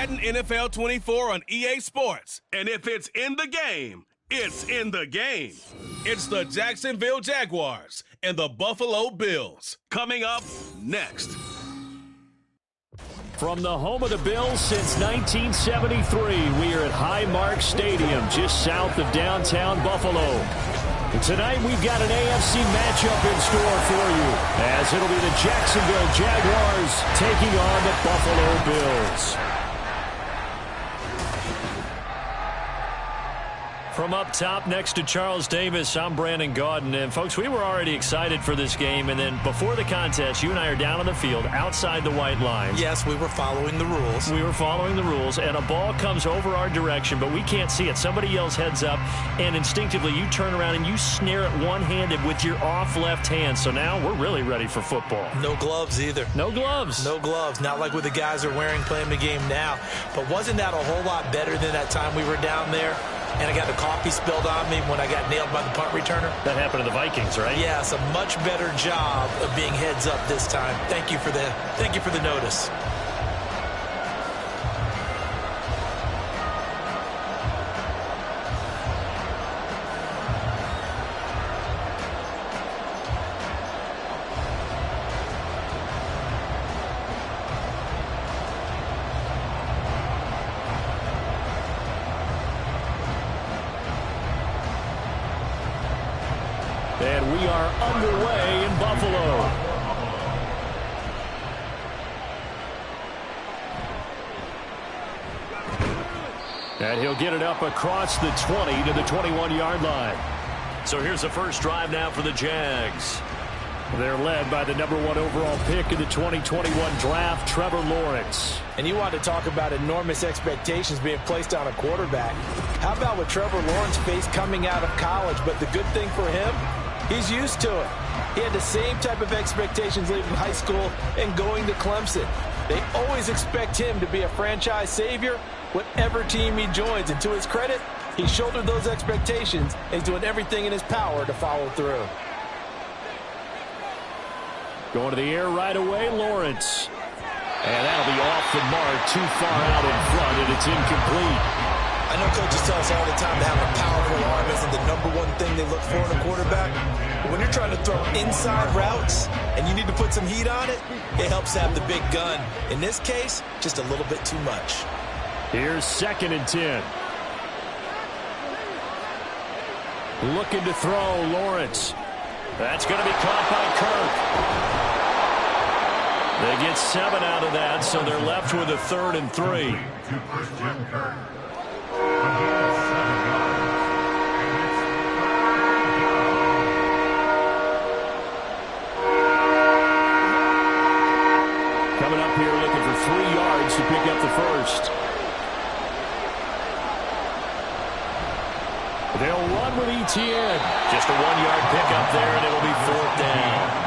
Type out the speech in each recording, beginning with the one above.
Madden NFL 24 on EA Sports. And if it's in the game, it's in the game. It's the Jacksonville Jaguars and the Buffalo Bills. Coming up next. From the home of the Bills since 1973, we are at Highmark Stadium, just south of downtown Buffalo. And tonight we've got an AFC matchup in store for you, as it'll be the Jacksonville Jaguars taking on the Buffalo Bills. From up top next to Charles Davis, I'm Brandon Gaudin. And, folks, we were already excited for this game. And then before the contest, you and I are down on the field outside the white lines. Yes, we were following the rules. We were following the rules. And a ball comes over our direction, but we can't see it. Somebody yells heads up, and instinctively you turn around and you snare it one-handed with your off left hand. So now we're really ready for football. No gloves either. No gloves. No gloves. Not like what the guys are wearing playing the game now. But wasn't that a whole lot better than that time we were down there? And I got the coffee spilled on me when I got nailed by the punt returner. That happened to the Vikings, right? Yes, a much better job of being heads up this time. Thank you for the notice. And we are underway in Buffalo. And he'll get it up across the 20 to the 21-yard line. So here's the first drive now for the Jags. They're led by the number 1 overall pick in the 2021 draft, Trevor Lawrence. And you want to talk about enormous expectations being placed on a quarterback. How about what Trevor Lawrence faced coming out of college? But the good thing for him, he's used to it. He had the same type of expectations leaving high school and going to Clemson. They always expect him to be a franchise savior, whatever team he joins. And to his credit, he shouldered those expectations and he's doing everything in his power to follow through. Going to the air right away, Lawrence. And that'll be off the mark, too far out in front, and it's incomplete. I know coaches tell us all the time to have a powerful arm isn't the number one thing they look for in a quarterback. But when you're trying to throw inside routes and you need to put some heat on it, it helps have the big gun. In this case, just a little bit too much. Here's 2nd and 10. Looking to throw, Lawrence. That's going to be caught by Kirk. They get 7 out of that, so they're left with a 3rd and 3. Coming up here looking for 3 yards to pick up the first. They'll run with Etienne. Just a 1-yard pickup there, and it'll be 4th down.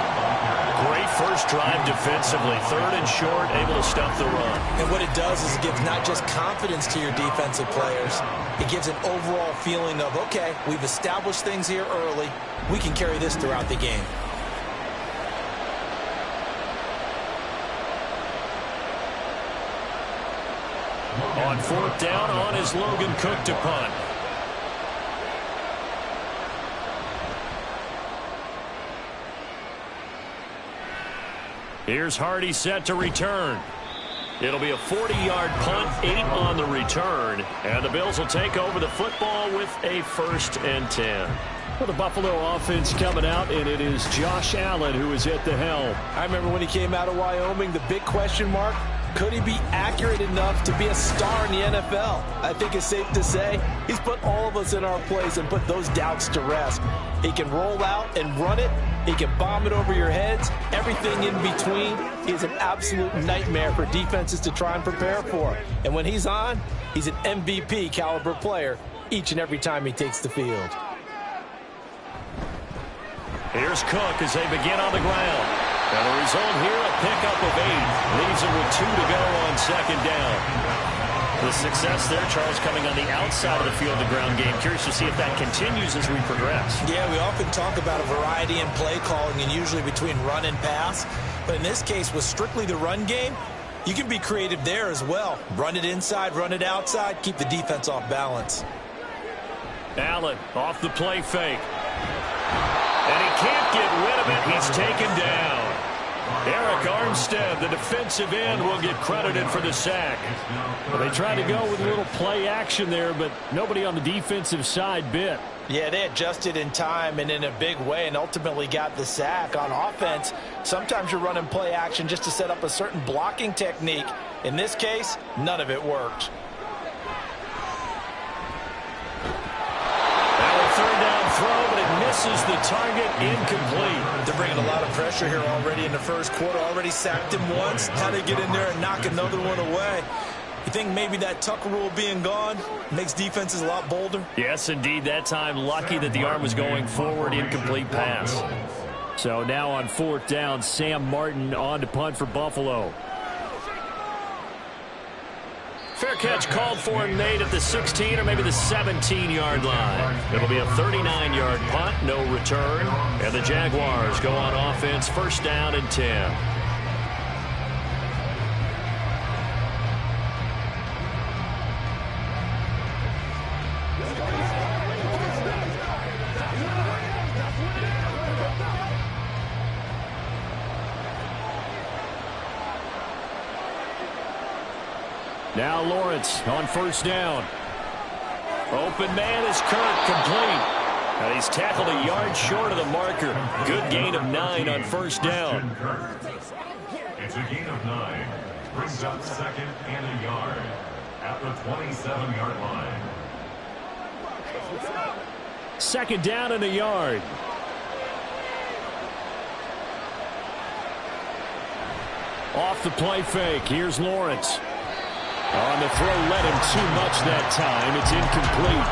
Great first drive defensively. 3rd and short, able to stop the run. And what it does is it gives not just confidence to your defensive players. It gives an overall feeling of, okay, we've established things here early. We can carry this throughout the game. On 4th down, on is Logan Cook to punt. Here's Hardy set to return. It'll be a 40-yard punt, 8 on the return. And the Bills will take over the football with a 1st and 10. Well, the Buffalo offense coming out, and it is Josh Allen who is at the helm. I remember when he came out of Wyoming, the big question mark, could he be accurate enough to be a star in the NFL? I think it's safe to say he's put all of us in our place and put those doubts to rest. He can roll out and run it. He can bomb it over your heads. Everything in between. He's an absolute nightmare for defenses to try and prepare for. And when he's on, he's an MVP caliber player each and every time he takes the field. Here's Cook as they begin on the ground. And the result here, a pickup of 8. Leaves him with 2 to go on 2nd down. The success there, Charles, coming on the outside of the field, the ground game. Curious to see if that continues as we progress. Yeah, we often talk about a variety in play calling and usually between run and pass. But in this case, with strictly the run game, You can be creative there as well. Run it inside, run it outside, keep the defense off balance. Allen off the play fake. And he can't get rid of it. He's taken down. Eric Armstead, the defensive end, will get credited for the sack. Well, they tried to go with a little play action there, but nobody on the defensive side bit. Yeah, they adjusted in time and in a big way and ultimately got the sack. On offense, sometimes you're running play action just to set up a certain blocking technique. In this case, none of it worked. Third down throw, but it misses the target, incomplete. They're bringing a lot of pressure here already in the first quarter. Already sacked him once. How to get in there and knock another one away. You think maybe that Tucker rule being gone makes defenses a lot bolder? Yes, indeed. That time, lucky that the arm was going forward, incomplete pass. So now on fourth down, Sam Martin on to punt for Buffalo. Fair catch called for and made at the 16 or maybe the 17-yard line. It'll be a 39-yard punt, no return. And the Jaguars go on offense, first down and 10. Now Lawrence on first down. Open man is Kirk, complete. And he's tackled a yard short of the marker. Good gain of 9 on first down. It's a gain of 9. Brings up second and a yard at the 27-yard line. Second down and a yard. Off the play fake. Here's Lawrence. On the throw, led him too much that time. It's incomplete.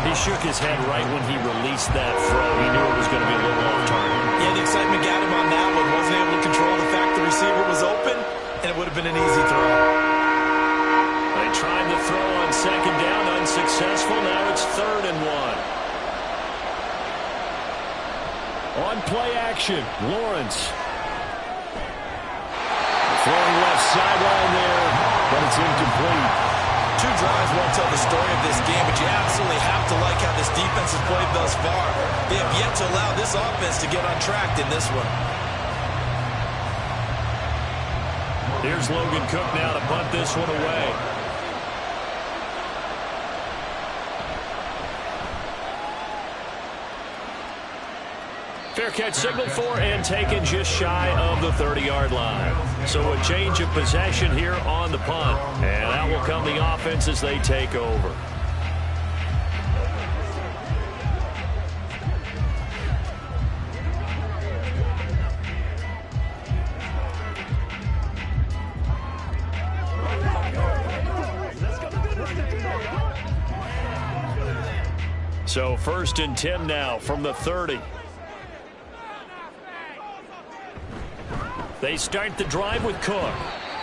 He shook his head right when he released that throw. He knew it was going to be a little off target. Yeah, the excitement got him on that one. Wasn't able to control the fact the receiver was open, and it would have been an easy throw. They tried the throw on second down, unsuccessful. Now it's third and 1. On play action, Lawrence. Throwing left sideline there, but it's incomplete. 2 drives won't tell the story of this game, but you absolutely have to like how this defense has played thus far. They have yet to allow this offense to get on track in this one. Here's Logan Cook now to punt this one away. Fair catch signaled for and taken just shy of the 30-yard line. So a change of possession here on the punt. And out will come the offense as they take over. So first and 10 now from the 30. They start the drive with Cook.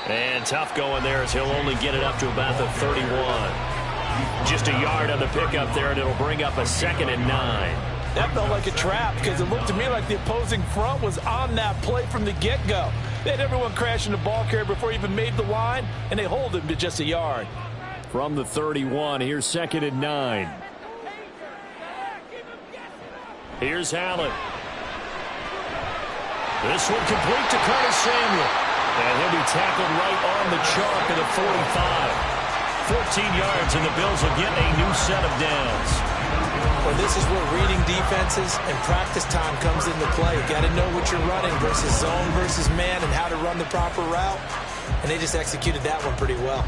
And tough going there as he'll only get it up to about the 31. Just a yard on the pickup there, and it'll bring up a second and 9. That felt like a trap because it looked to me like the opposing front was on that play from the get-go. They had everyone crashing the ball carrier before he even made the line, and they hold him to just a yard. From the 31, here's second and 9. Here's Allen. This one complete to Curtis Samuel. And he'll be tackled right on the chalk of the 45. 14 yards, and the Bills will get a new set of downs. Well, this is where reading defenses and practice time comes into play. You got to know what you're running versus zone versus man and how to run the proper route. And they just executed that one pretty well.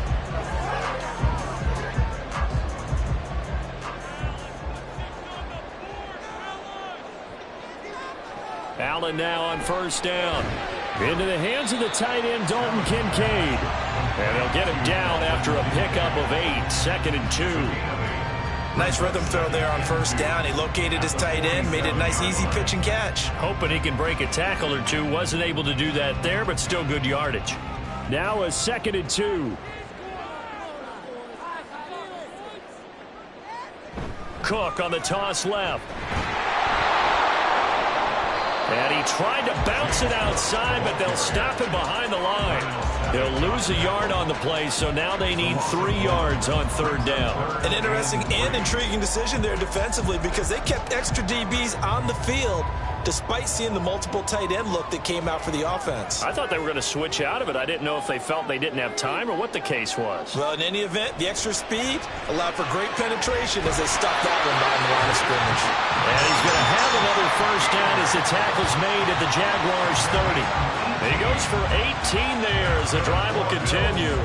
Allen now on first down. Into the hands of the tight end, Dalton Kincaid. And they'll get him down after a pickup of 8, second and 2. Nice rhythm throw there on first down. He located his tight end, made it a nice easy pitch and catch. Hoping he can break a tackle or two. Wasn't able to do that there, but still good yardage. Now a second and 2. Cook on the toss left. And he tried to bounce it outside, but they'll stop him behind the line. They'll lose a yard on the play, so now they need 3 yards on 3rd down. An interesting and intriguing decision there defensively because they kept extra DBs on the field despite seeing the multiple tight end look that came out for the offense. I thought they were going to switch out of it. I didn't know if they felt they didn't have time or what the case was. Well, in any event, the extra speed allowed for great penetration as they stopped that one behind the line of scrimmage. And he's going to have another 1st down as the tackle's made at the Jaguars' 30. And he goes for 18 there as the drive will continue.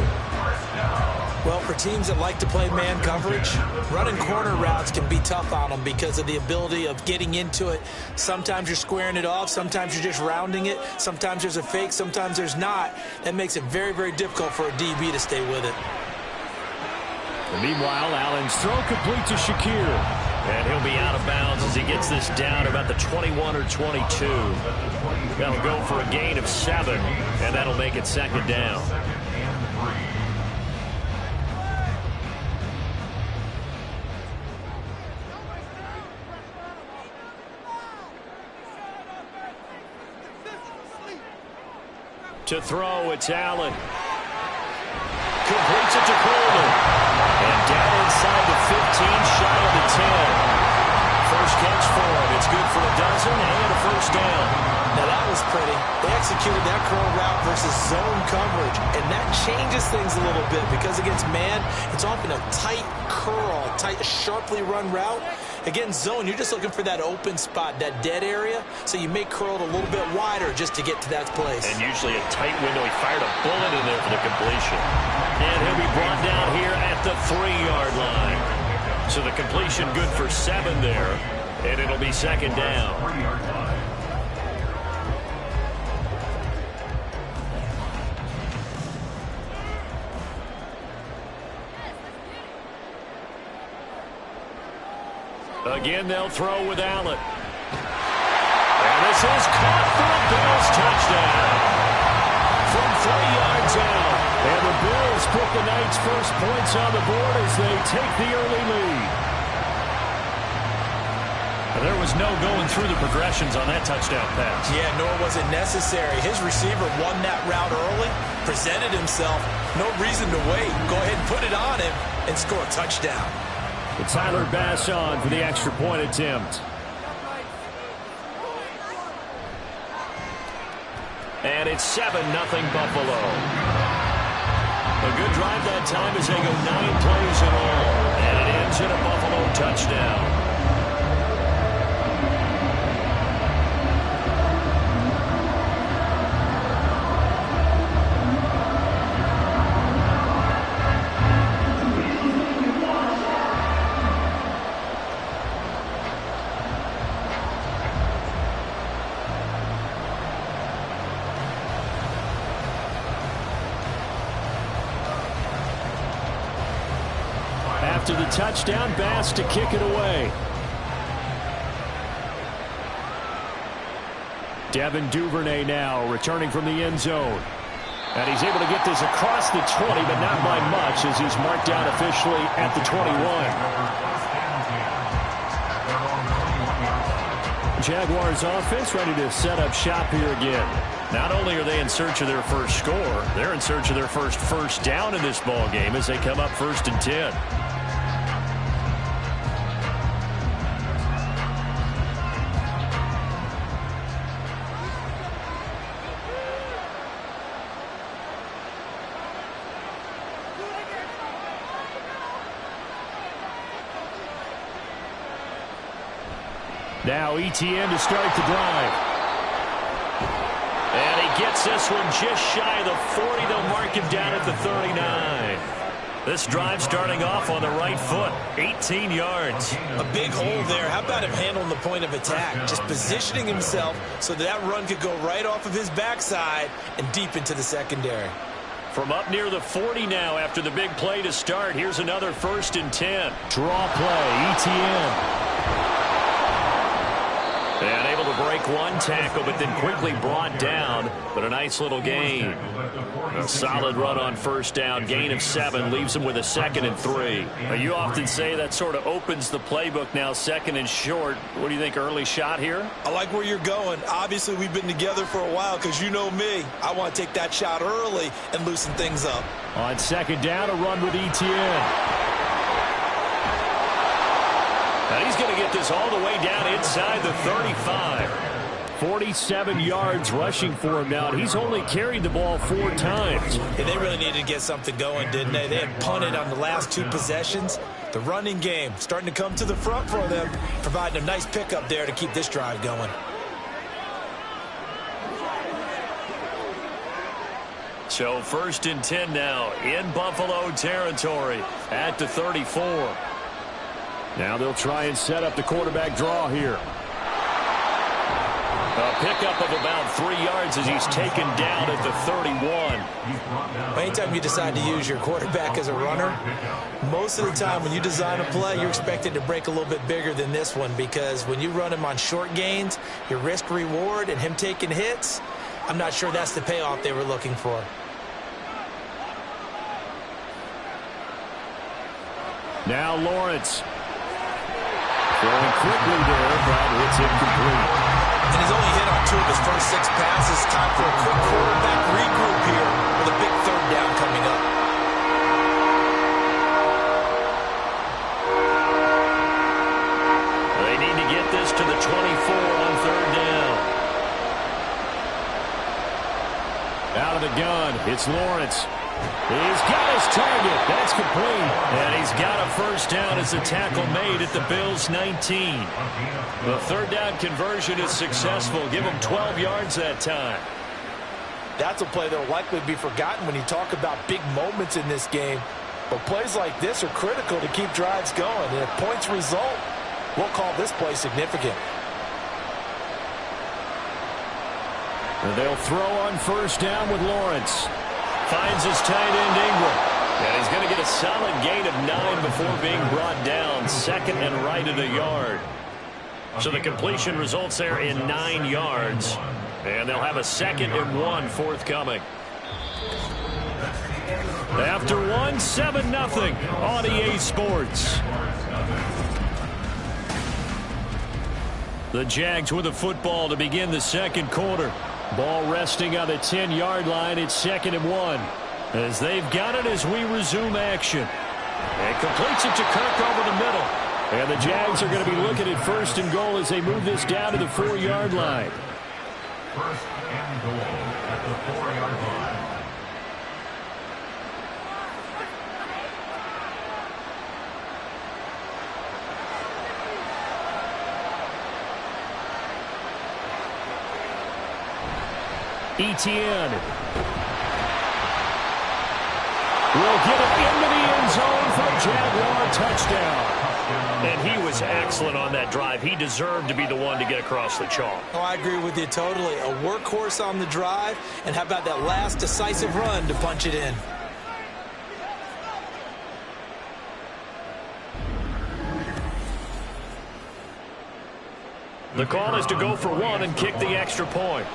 Well, for teams that like to play man coverage, running corner routes can be tough on them because of the ability of getting into it. Sometimes you're squaring it off. Sometimes you're just rounding it. Sometimes there's a fake. Sometimes there's not. That makes it very, very difficult for a DB to stay with it. And meanwhile, Allen's throw complete to Shakir. And he'll be out of bounds as he gets this down about the 21 or 22. That'll go for a gain of 7, and that'll make it 2nd down. To throw, it's Allen. Completes it to Coleman. And down inside the 15, shy of the 10. First catch for him. It's good for a dozen and a 1st down. Now that was pretty. They executed that curl route versus zone coverage, and that changes things a little bit because against man, it's often a tight curl, sharply run route. Against zone, you're just looking for that open spot, that dead area, so you may curl it a little bit wider just to get to that place. And usually a tight window. He fired a bullet in there for the completion. And he'll be brought down here at the 3-yard line. So the completion good for 7 there, and it'll be 2nd down. Again, they'll throw with Allen. And this is caught for a Bills touchdown. From 3 yards out. And the Bills put the night's first points on the board as they take the early lead. There was no going through the progressions on that touchdown pass. Yeah, nor was it necessary. His receiver won that route early, presented himself. No reason to wait. Go ahead and put it on him and score a touchdown. It's Tyler Bass on for the extra point attempt. And it's 7-0 Buffalo. A good drive that time as they go 9 plays in all. And it ends in a Buffalo touchdown. After the touchdown, Bass to kick it away. Devin Duvernay now returning from the end zone. And he's able to get this across the 20, but not by much as he's marked down officially at the 21. Jaguars offense ready to set up shop here again. Not only are they in search of their first score, they're in search of their first down in this ball game as they come up 1st and 10. Now ETN to start the drive. And he gets this one just shy of the 40. They'll mark him down at the 39. This drive starting off on the right foot. 18 yards. A big hole there. How about him handling the point of attack? Just positioning himself so that run could go right off of his backside and deep into the secondary. From up near the 40 now after the big play to start. Here's another 1st and 10. Draw play, ETN. And able to break one tackle, but then quickly brought down. But a nice little gain. A solid run on first down. Gain of 7 leaves him with a 2nd and 3. You often say that sort of opens the playbook now, 2nd and short. What do you think, early shot here? I like where you're going. Obviously, we've been together for a while because you know me. I want to take that shot early and loosen things up. On 2nd down, a run with Etienne. And he's going to get this all the way down inside the 35. 47 yards rushing for him now, and he's only carried the ball 4 times. Yeah, they really needed to get something going, didn't they? They had punted on the last 2 possessions. The running game starting to come to the front for them, providing a nice pickup there to keep this drive going. So 1st and 10 now in Buffalo territory at the 34. Now they'll try and set up the quarterback draw here. A pickup of about 3 yards as he's taken down at the 31. Anytime you decide to use your quarterback as a runner, most of the time when you design a play, you're expected to break a little bit bigger than this one, because when you run him on short gains, your risk-reward and him taking hits, I'm not sure that's the payoff they were looking for. Now Lawrence. Throwing quickly there, but it's incomplete. And he's only hit on 2 of his first 6 passes. Time for a quick quarterback regroup here with a big 3rd down coming up. They need to get this to the 24 on 3rd down. Out of the gun, it's Lawrence. He's got his target. That's complete. And he's got a 1st down as the tackle made at the Bills' 19. The 3rd down conversion is successful. Give him 12 yards that time. That's a play that will likely be forgotten when you talk about big moments in this game. But plays like this are critical to keep drives going. And if points result, we'll call this play significant. And they'll throw on 1st down with Lawrence. Finds his tight end Ingram. And he's going to get a solid gain of 9 before being brought down. 2nd and right at a yard. So the completion results there in 9 yards. And they'll have a 2nd and 1 forthcoming. After 1, 7-0 on EA Sports. The Jags with a football to begin the 2nd quarter. Ball resting on the 10-yard line. It's 2nd and 1. As they've got it as we resume action. And completes it to Kirk over the middle. And the Jags are going to be looking at 1st and goal as they move this down to the 4-yard line. 1st and goal at the 4-yard line. Etienne will get it into the end zone for a Jaguar touchdown. And he was excellent on that drive. He deserved to be the one to get across the chalk. Oh, I agree with you totally. A workhorse on the drive, and how about that last decisive run to punch it in? The call is to go for 1 and kick the extra point.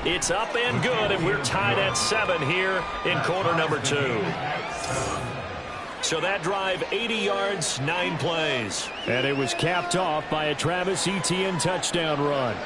It's up and good, and we're tied at 7 here in quarter number 2. So that drive, 80 yards, 9 plays. And it was capped off by a Travis Etienne touchdown run.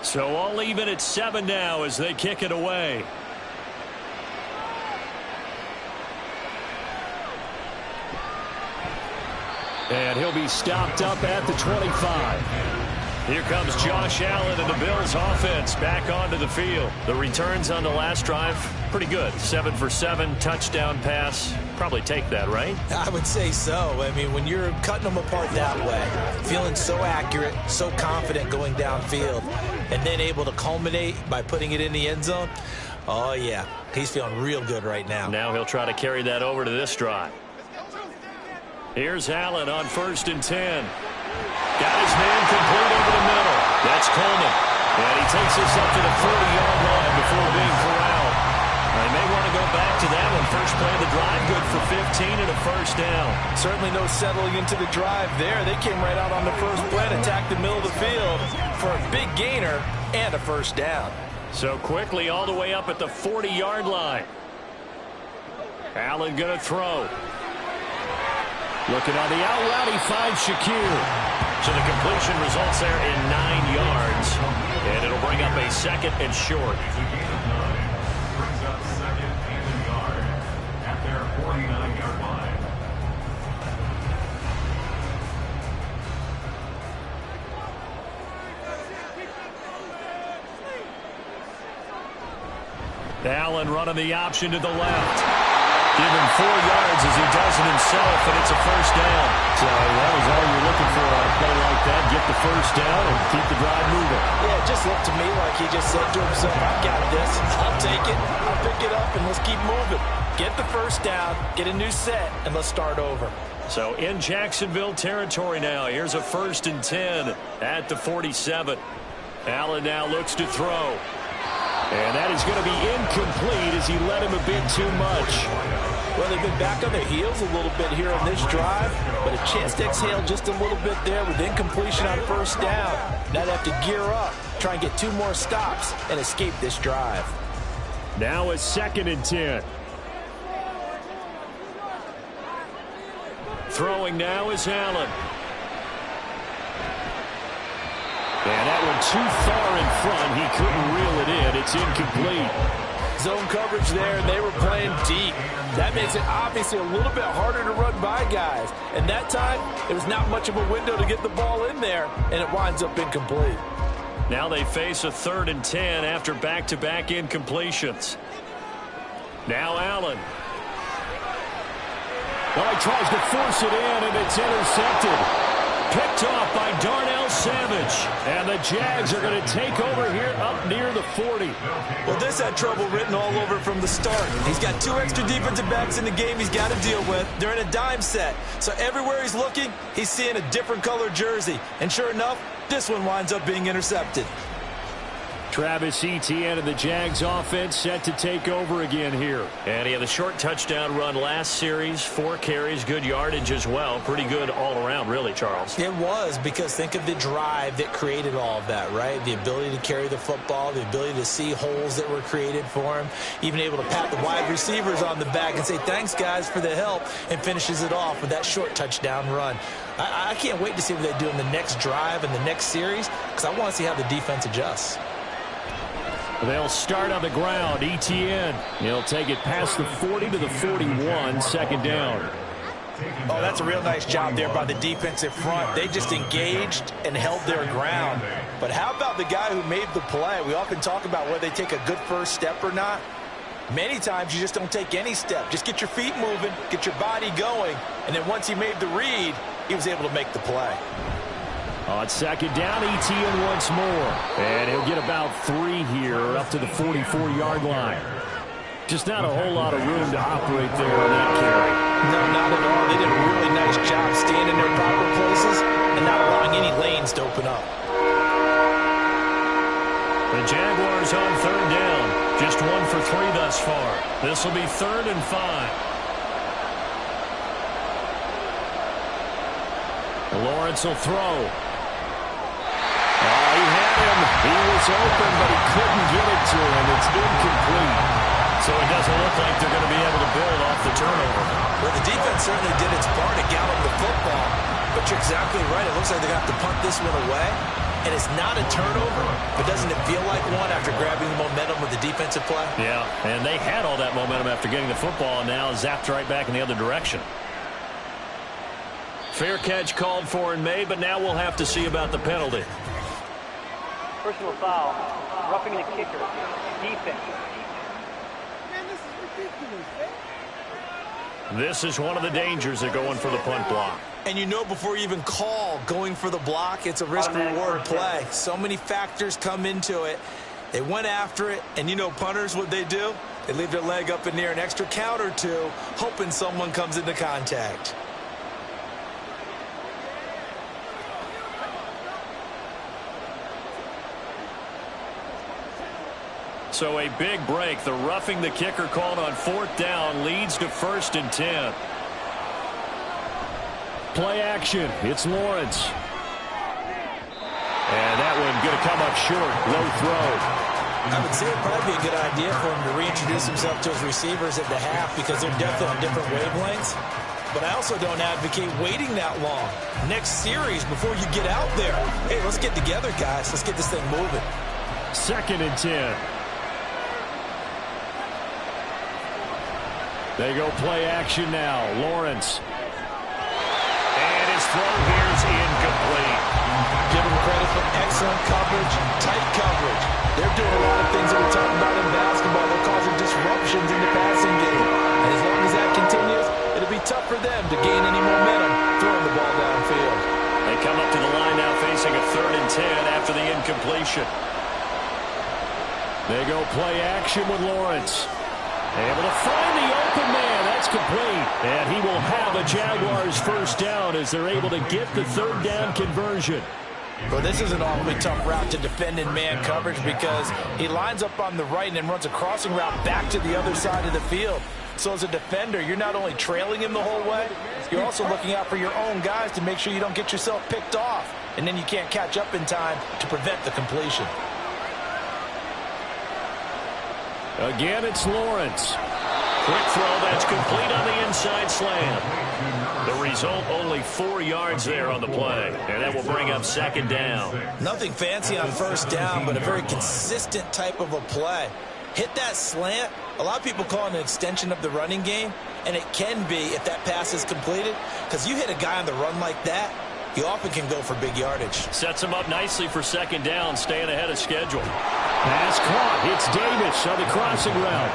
So all even at 7 now as they kick it away. And he'll be stopped up at the 25. Here comes Josh Allen and the Bills offense back onto the field. The returns on the last drive, pretty good. 7 for 7, touchdown pass. Probably take that, right? I would say so. I mean, when you're cutting them apart that way, feeling so accurate, so confident going downfield, and then able to culminate by putting it in the end zone, oh, yeah, he's feeling real good right now. Now he'll try to carry that over to this drive. Here's Allen on 1st and 10. Got his man complete over the middle. That's Coleman. And he takes this up to the 40-yard line before being corralled. They may want to go back to that one. First play of the drive, good for 15 and a first down. Certainly no settling into the drive there. They came right out on the first play and attacked the middle of the field for a big gainer and a first down. So quickly all the way up at the 40-yard line. Allen going to throw. Looking on the out route, he finds Shakir. So the completion results there in 9 yards. And it'll bring up a 2nd and short. It's a gain of 9. Brings up 2nd and a yard at their 49-yard line. Allen running the option to the left. Give him 4 yards as he does it himself, and it's a first down. So that was all you're looking for on a play like that. Get the first down and keep the drive moving. Yeah, it just looked to me like he just said to himself, I've got this. I'll take it. I'll pick it up, and let's keep moving. Get the first down, get a new set, and let's start over. So in Jacksonville territory now. Here's a 1st and 10 at the 47. Allen now looks to throw. And that is going to be incomplete as he let him a bit too much. Well, they've been back on their heels a little bit here on this drive, but a chance to exhale just a little bit there with incompletion on first down. Now they have to gear up, try and get 2 more stops, and escape this drive. Now a 2nd and 10. Throwing now is Allen. And that one too far in front. He couldn't reel it in. It's incomplete. Zone coverage there, and they were playing deep. That makes it obviously a little bit harder to run by guys. And that time, there was not much of a window to get the ball in there, and it winds up incomplete. Now they face a 3rd and 10 after back-to-back incompletions. Now Allen. Well, he tries to force it in, and it's intercepted. Picked off by Darnell Savage. And the Jags are going to take over here up near the 40. Well, this had trouble written all over from the start. He's got 2 extra defensive backs in the game he's got to deal with. They're in a dime set. So everywhere he's looking, he's seeing a different color jersey. And sure enough, this one winds up being intercepted. Travis Etienne and the Jags offense set to take over again here. And he had a short touchdown run last series, 4 carries, good yardage as well. Pretty good all around, really, Charles. It was, because think of the drive that created all of that, right? The ability to carry the football, the ability to see holes that were created for him, even able to pat the wide receivers on the back and say, thanks, guys, for the help, and finishes it off with that short touchdown run. I can't wait to see what they do in the next drive and the next series, because I want to see how the defense adjusts. They'll start on the ground. Etienne, he'll take it past the 40 to the 41, 2nd down. Oh, that's a real nice job there by the defensive front. They just engaged and held their ground. But how about the guy who made the play? We often talk about whether they take a good first step or not. Many times you just don't take any step. Just get your feet moving, get your body going, and then once he made the read, he was able to make the play. On 2nd down, Etienne once more. And he'll get about 3 here up to the 44-yard line. Just not a whole lot of room to operate there on that carry. No, not at all. They did a really nice job staying in their proper places and not allowing any lanes to open up. The Jaguars on 3rd down. Just 1 for 3 thus far. This will be 3rd and 5. Lawrence will throw. He had him. He was open, but he couldn't get it to him. It's incomplete. So it doesn't look like they're going to be able to build off the turnover. Well, the defense certainly did its part to gallop the football. But you're exactly right. It looks like they're going to have to punt this one away. And it's not a turnover, but doesn't it feel like one after grabbing the momentum with the defensive play? Yeah, and they had all that momentum after getting the football, and now zapped right back in the other direction. Fair catch called for and made, but now we'll have to see about the penalty. Personal foul. Roughing the kicker. Defense. Man, this is ridiculous, man. This is one of the dangers of going for the punt block. And you know before you even call going for the block, it's a risk-reward play. So many factors come into it. They went after it, and you know punters, what they do? They leave their leg up in the air an extra count or two, hoping someone comes into contact. So a big break. The roughing the kicker called on 4th down leads to 1st and 10. Play action. It's Lawrence. And that one going to come up short. Low throw. I would say it'd probably be a good idea for him to reintroduce himself to his receivers at the half because they're definitely on different wavelengths. But I also don't advocate waiting that long. Next series, before you get out there, hey, let's get together, guys. Let's get this thing moving. 2nd and 10. They go play action now. Lawrence. And his throw here is incomplete. Give them credit for excellent coverage, tight coverage. They're doing a lot of things that we're talking about in basketball. They're causing disruptions in the passing game. And as long as that continues, it'll be tough for them to gain any momentum throwing the ball downfield. They come up to the line now facing a 3rd and 10 after the incompletion. They go play action with Lawrence. Able to find the open man. That's complete. And he will have a Jaguars 1st down as they're able to get the 3rd down conversion. Well, this is an awfully tough route to defend in man coverage because he lines up on the right and then runs a crossing route back to the other side of the field. So as a defender, you're not only trailing him the whole way, you're also looking out for your own guys to make sure you don't get yourself picked off. And then you can't catch up in time to prevent the completion. Again, it's Lawrence. Quick throw that's complete on the inside slant. The result, only 4 yards there on the play. And that will bring up 2nd down. Nothing fancy on 1st down, but a very consistent type of a play. Hit that slant. A lot of people call it an extension of the running game, and it can be if that pass is completed, because you hit a guy on the run like that, you often can go for big yardage. Sets him up nicely for 2nd down, staying ahead of schedule. Pass caught. It's Davis on the crossing route.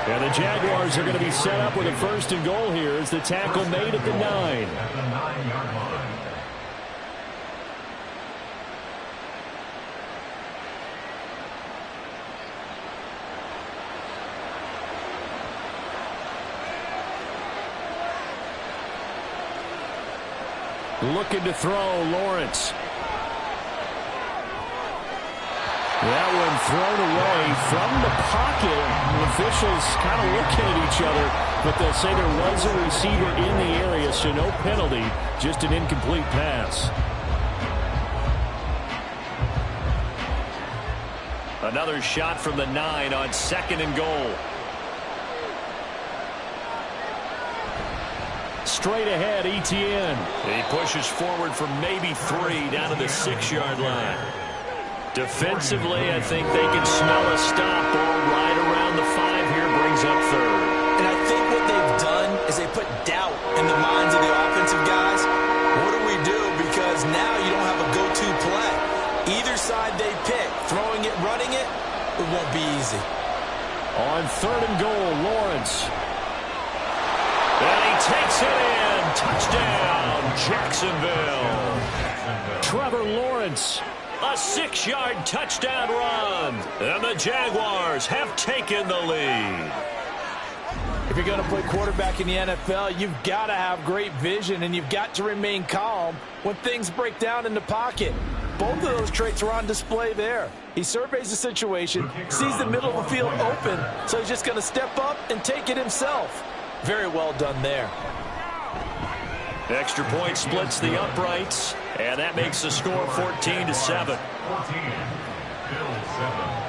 And the Jaguars are going to be set up with a 1st and goal here as the tackle made at the 9. At the 9-yard line. Looking to throw, Lawrence. That one thrown away from the pocket. The officials kind of looking at each other, but they'll say there was a receiver in the area, so no penalty, just an incomplete pass. Another shot from the 9 on 2nd and goal. Straight ahead, Etienne. He pushes forward for maybe 3 down to the 6-yard line. Defensively, I think they can smell a stop ball right around the 5 here, brings up 3rd. And I think what they've done is they put doubt in the minds of the offensive guys. What do we do? Because now you don't have a go-to play. Either side they pick, throwing it, running it, it won't be easy. On 3rd and goal, Lawrence. And he takes it in. Touchdown, Jacksonville. Trevor Lawrence. A 6-yard touchdown run. And the Jaguars have taken the lead. If you're going to play quarterback in the NFL, you've got to have great vision, and you've got to remain calm when things break down in the pocket. Both of those traits are on display there. He surveys the situation, sees the middle of the field open, so he's just going to step up and take it himself. Very well done there. Extra point splits the uprights, and that makes the score 14-7. 14, Bills 7.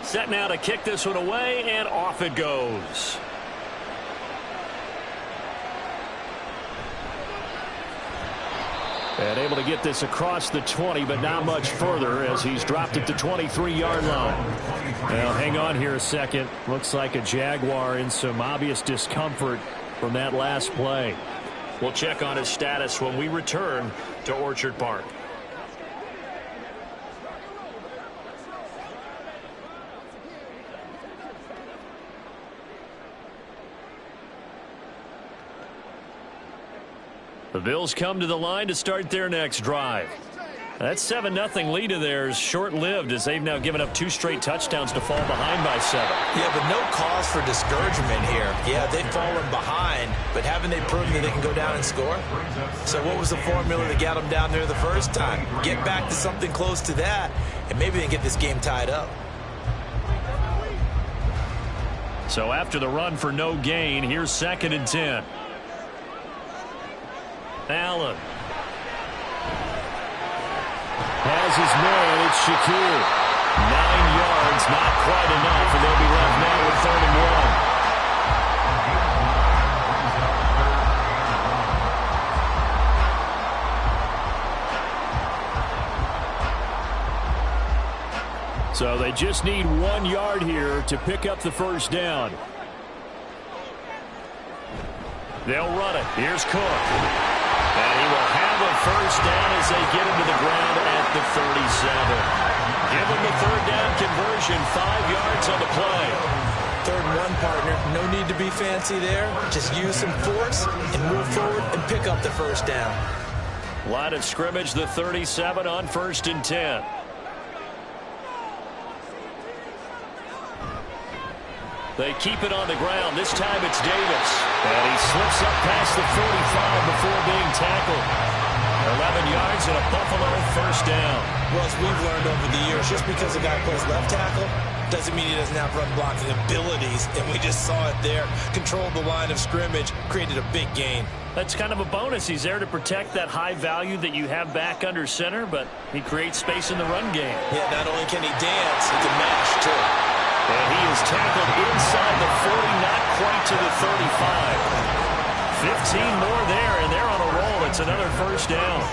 Set now to kick this one away, and off it goes. And able to get this across the 20, but not much further as he's dropped it to 23-yard line. Well, hang on here a second. Looks like a Jaguar in some obvious discomfort from that last play. We'll check on his status when we return to Orchard Park. The Bills come to the line to start their next drive. That 7-0 lead of theirs short-lived as they've now given up 2 straight touchdowns to fall behind by 7. Yeah, but no cause for discouragement here. Yeah, they've fallen behind, but haven't they proven that they can go down and score? So what was the formula that got them down there the first time? Get back to something close to that, and maybe they can get this game tied up. So after the run for no gain, here's 2nd and 10. Allen has his man. It's Shakir. 9 yards, not quite enough, and they'll be left now with 3rd and 1. So they just need 1 yard here to pick up the first down. They'll run it. Here's Cook. And he will have a first down as they get him to the ground at the 37. Give him the 3rd down conversion, 5 yards on the play. 3rd and 1, partner. No need to be fancy there. Just use some force and move forward and pick up the first down. Line of scrimmage, the 37 on 1st and 10. They keep it on the ground. This time it's Davis. And he slips up past the 45 before being tackled. 11 yards and a Buffalo first down. Well, as we've learned over the years, just because a guy plays left tackle doesn't mean he doesn't have run blocking abilities. And we just saw it there. Controlled the line of scrimmage, created a big gain. That's kind of a bonus. He's there to protect that high value that you have back under center, but he creates space in the run game. Yeah, not only can he dance, he can mash too. And he is tackled inside the 40, not quite to the 35. 15 more there, and they're on a roll. It's another first down.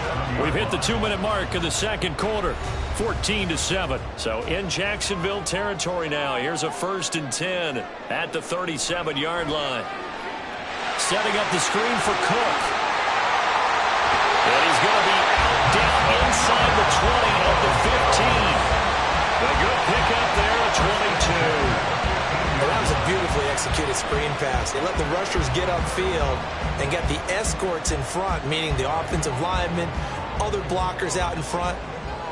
We've hit the 2-minute mark of the 2nd quarter, 14-7. So in Jacksonville territory now. Here's a 1st and 10 at the 37-yard line. Setting up the screen for Cook. And he's going to be out down inside the 20 at the 15. A good pickup there at 22. Well, that was a beautifully executed screen pass. They let the rushers get upfield and get the escorts in front, meaning the offensive linemen, other blockers out in front,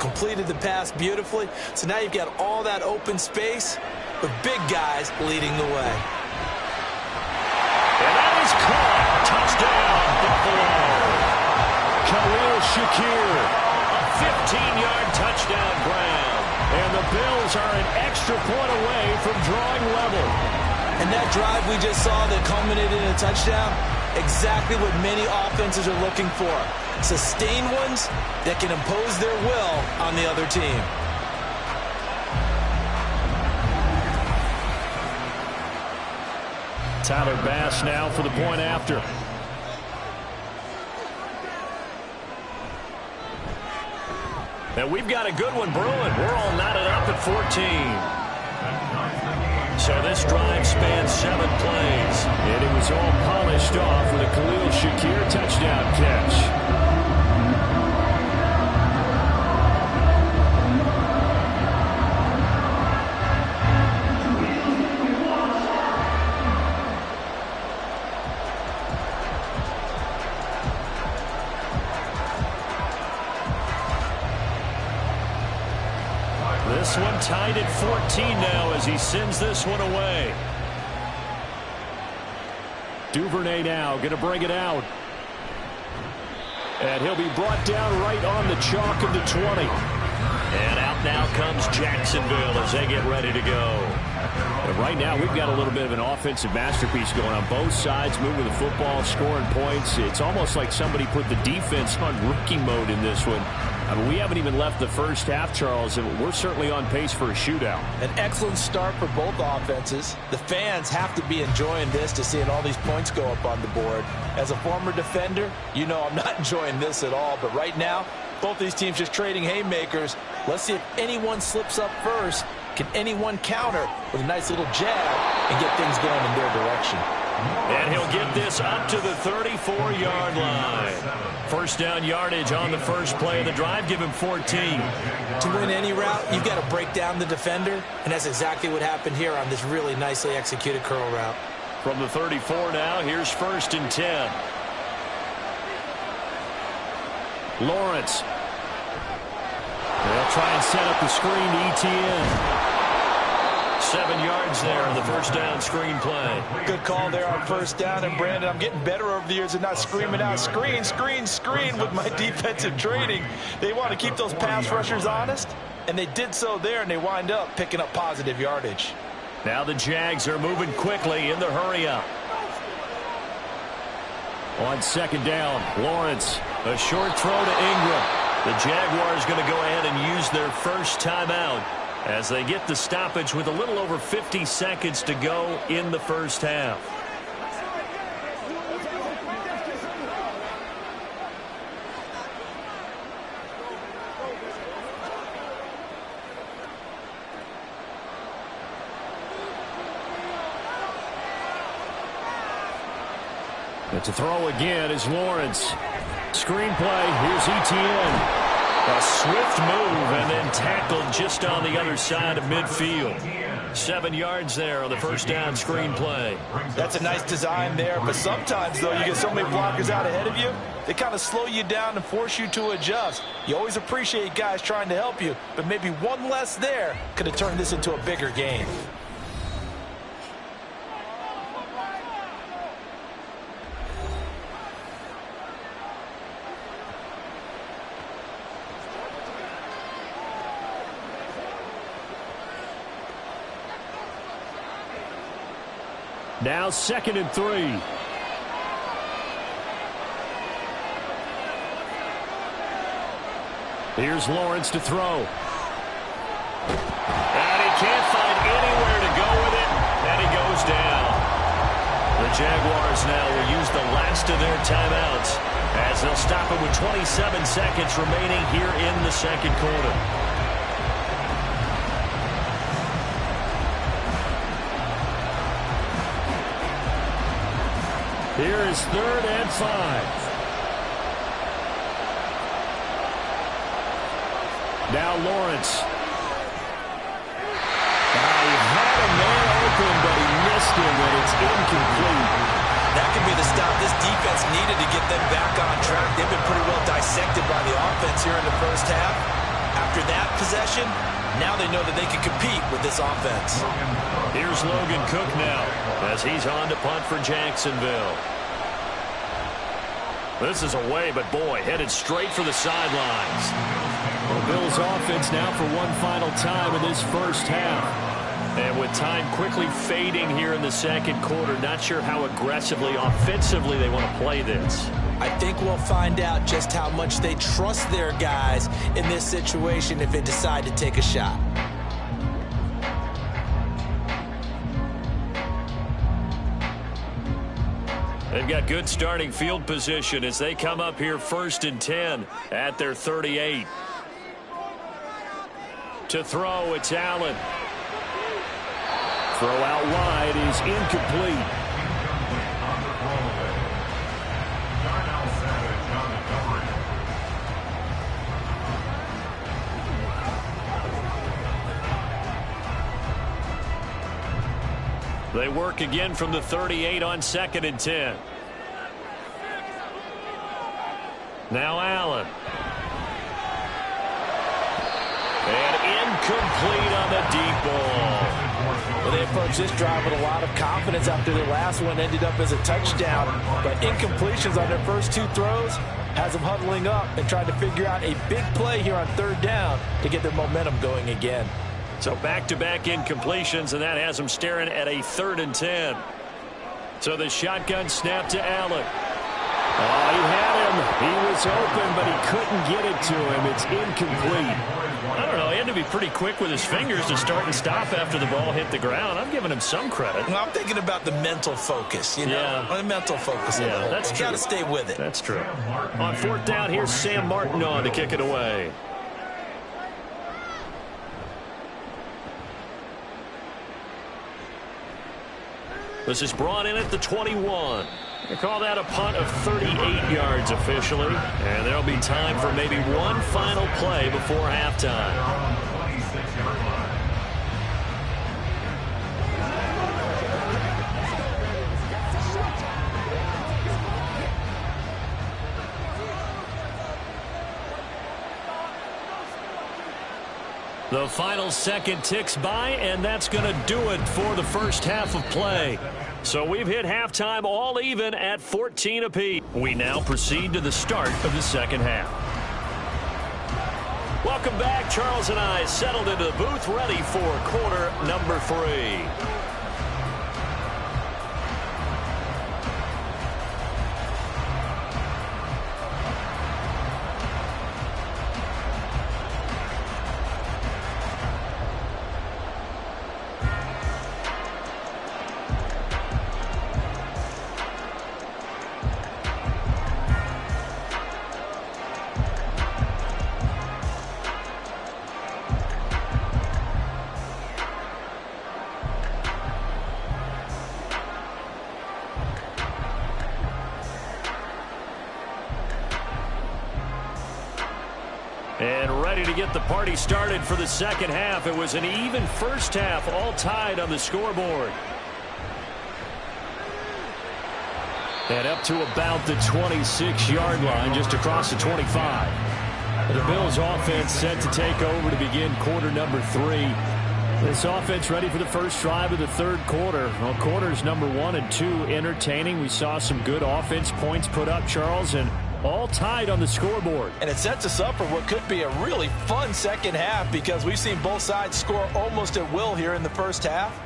completed the pass beautifully. So now you've got all that open space with big guys leading the way. And that is caught. Touchdown, Buffalo. Khalil Shakir, a 15-yard touchdown grab. And the Bills are an extra point away from drawing level. And that drive we just saw that culminated in a touchdown, exactly what many offenses are looking for. Sustained ones that can impose their will on the other team. Tyler Bass now for the point after. And we've got a good one brewing. We're all knotted up at 14. So this drive spans 7 plays. And it was all polished off with a Khalil Shakir touchdown catch. This one tied at 14 now as he sends this one away. Duvernay now going to bring it out. And he'll be brought down right on the chalk of the 20. And out now comes Jacksonville as they get ready to go. But right now we've got a little bit of an offensive masterpiece going on both sides, moving the football, scoring points. It's almost like somebody put the defense on rookie mode in this one. I mean, we haven't even left the first half, Charles, and we're certainly on pace for a shootout. An excellent start for both offenses. The fans have to be enjoying this to seeing all these points go up on the board. As a former defender, you know I'm not enjoying this at all. But right now, both these teams just trading haymakers. Let's see if anyone slips up first. Can anyone counter with a nice little jab and get things going in their direction? And he'll get this up to the 34-yard line. First down yardage on the first play of the drive. Give him 14. To win any route, you've got to break down the defender, and that's exactly what happened here on this really nicely executed curl route. From the 34 now, here's 1st and 10. Lawrence. They'll try and set up the screen to ETN. 7 yards there on the first down screen play. Good call there on first down. And, Brandon, I'm getting better over the years and not screaming out screen, screen, screen with my defensive training. They want to keep those pass rushers honest, and they did so there, and they wind up picking up positive yardage. Now the Jags are moving quickly in the hurry-up. On 2nd down, Lawrence, a short throw to Ingram. The Jaguars going to go ahead and use their first timeout as they get the stoppage with a little over 50 seconds to go in the first half. And to throw again is Lawrence. Screenplay, here's ETN. A swift move and then tackled just on the other side of midfield. 7 yards there on the first down screen play. That's a nice design there, but sometimes, though, you get so many blockers out ahead of you, they kind of slow you down and force you to adjust. You always appreciate guys trying to help you, but maybe one less there could have turned this into a bigger game. Now 2nd and 3. Here's Lawrence to throw. And he can't find anywhere to go with it, and he goes down. The Jaguars now will use the last of their timeouts as they'll stop it with 27 seconds remaining here in the second quarter. Here is 3rd and 5. Now Lawrence. He had a man open, but he missed him, and it's incomplete. That could be the stop this defense needed to get them back on track. They've been pretty well dissected by the offense here in the first half. After that possession, now they know that they can compete with this offense. Here's Logan Cook now as he's on to punt for Jacksonville. This is away, but boy, headed straight for the sidelines. Well, Bills offense now for one final time in this first half. And with time quickly fading here in the second quarter, not sure how aggressively, offensively they want to play this. I think we'll find out just how much they trust their guys in this situation if they decide to take a shot. They've got good starting field position as they come up here 1st and 10 at their 38. To throw, it's Allen. Throw out wide is incomplete. They work again from the 38 on 2nd and 10. Now Allen. And incomplete on the deep ball. Well, they approached this drive with a lot of confidence after their last one ended up as a touchdown. But incompletions on their first 2 throws has them huddling up and trying to figure out a big play here on 3rd down to get their momentum going again. So back-to-back incompletions, and that has them staring at a 3rd and 10. So the shotgun snap to Allen. Oh, he had him. He was open, but he couldn't get it to him. It's incomplete. I don't know. He had to be pretty quick with his fingers to start and stop after the ball hit the ground. I'm giving him some credit. Well, I'm thinking about the mental focus, you know. The mental focus. Yeah, that's true. Got to stay with it. That's true. On fourth down, here's Sam Martin on to kick it away. This is brought in at the 21. They call that a punt of 38 yards officially. And there'll be time for maybe one final play before halftime. The final second ticks by, and that's going to do it for the first half of play. So we've hit halftime all even at 14 apiece. We now proceed to the start of the second half. Welcome back. Charles and I settled into the booth, ready for quarter number 3. And ready to get the party started for the second half. It was an even first half, all tied on the scoreboard. And up to about the 26-yard line, just across the 25. The Bills offense set to take over to begin quarter number 3. This offense ready for the first drive of the third quarter. Well, quarters number 1 and 2 entertaining. We saw some good offense points put up, Charles, and all tied on the scoreboard. And it sets us up for what could be a really fun second half because we've seen both sides score almost at will here in the first half.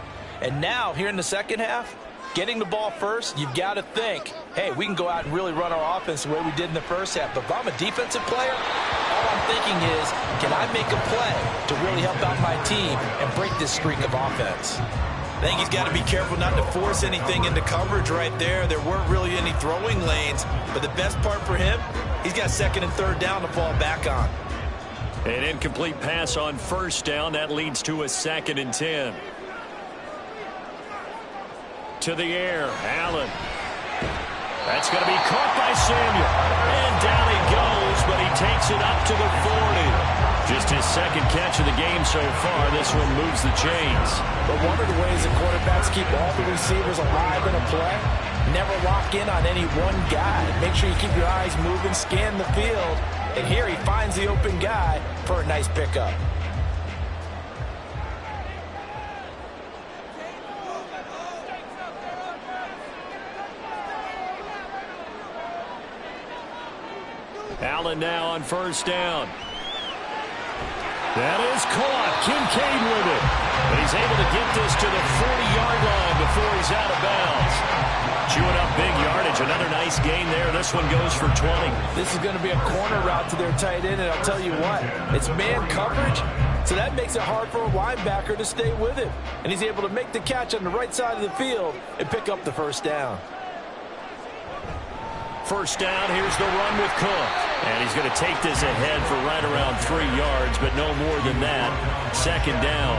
And now, here in the second half, getting the ball first, you've got to think, hey, we can go out and really run our offense the way we did in the first half. But if I'm a defensive player, all I'm thinking is, can I make a play to really help out my team and break this streak of offense? I think he's got to be careful not to force anything into coverage right there. There weren't really any throwing lanes. But the best part for him, he's got second and third down to fall back on. An incomplete pass on first down. That leads to a 2nd and 10. To the air, Allen. That's going to be caught by Samuel. And down he goes, but he takes it up to the 40. Just his second catch of the game so far. This one moves the chains. But one of the ways that quarterbacks keep all the receivers alive in a play, never lock in on any one guy. Make sure you keep your eyes moving, scan the field. And here he finds the open guy for a nice pickup. Allen now on first down. That is caught. Kincaid with it. But he's able to get this to the 40-yard line before he's out of bounds. Chewing up big yardage. Another nice gain there. This one goes for 20. This is going to be a corner route to their tight end, and I'll tell you what, it's man coverage, so that makes it hard for a linebacker to stay with him. And he's able to make the catch on the right side of the field and pick up the first down. First down, here's the run with Cook. And he's going to take this ahead for right around 3 yards, but no more than that. Second down.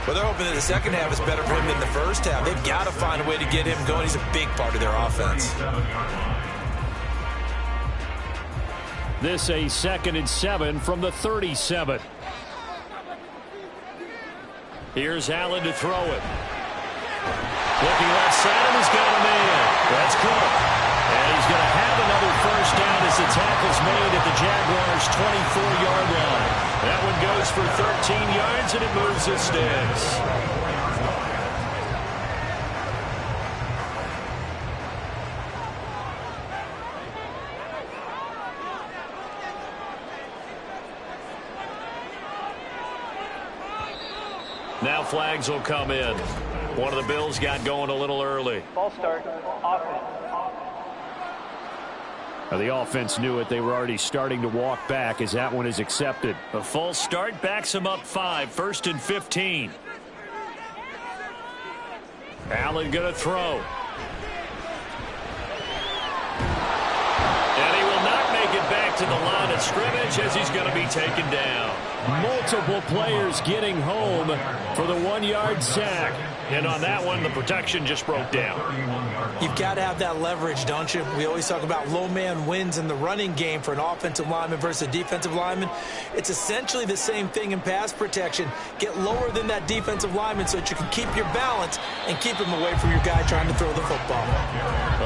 Well, they're hoping that the second half is better for him than the first half. They've got to find a way to get him going. He's a big part of their offense. This a 2nd and 7 from the 37. Here's Allen to throw it. Looking left side, and he's got a man. That's Cook. And he's going to have another first down as the tackle's made at the Jaguars' 24-yard line. That one goes for 13 yards, and it moves the sticks. Now flags will come in. One of the Bills got going a little early. Ball start, offense. The offense knew it. They were already starting to walk back as that one is accepted. A false start backs them up 5, 1st and 15. Allen going to throw. And he will not make it back to the line of scrimmage as he's going to be taken down. Multiple players getting home for the 1-yard sack. And on that one, the protection just broke down. You've got to have that leverage, don't you? We always talk about low man wins in the running game for an offensive lineman versus a defensive lineman. It's essentially the same thing in pass protection. Get lower than that defensive lineman so that you can keep your balance and keep him away from your guy trying to throw the football.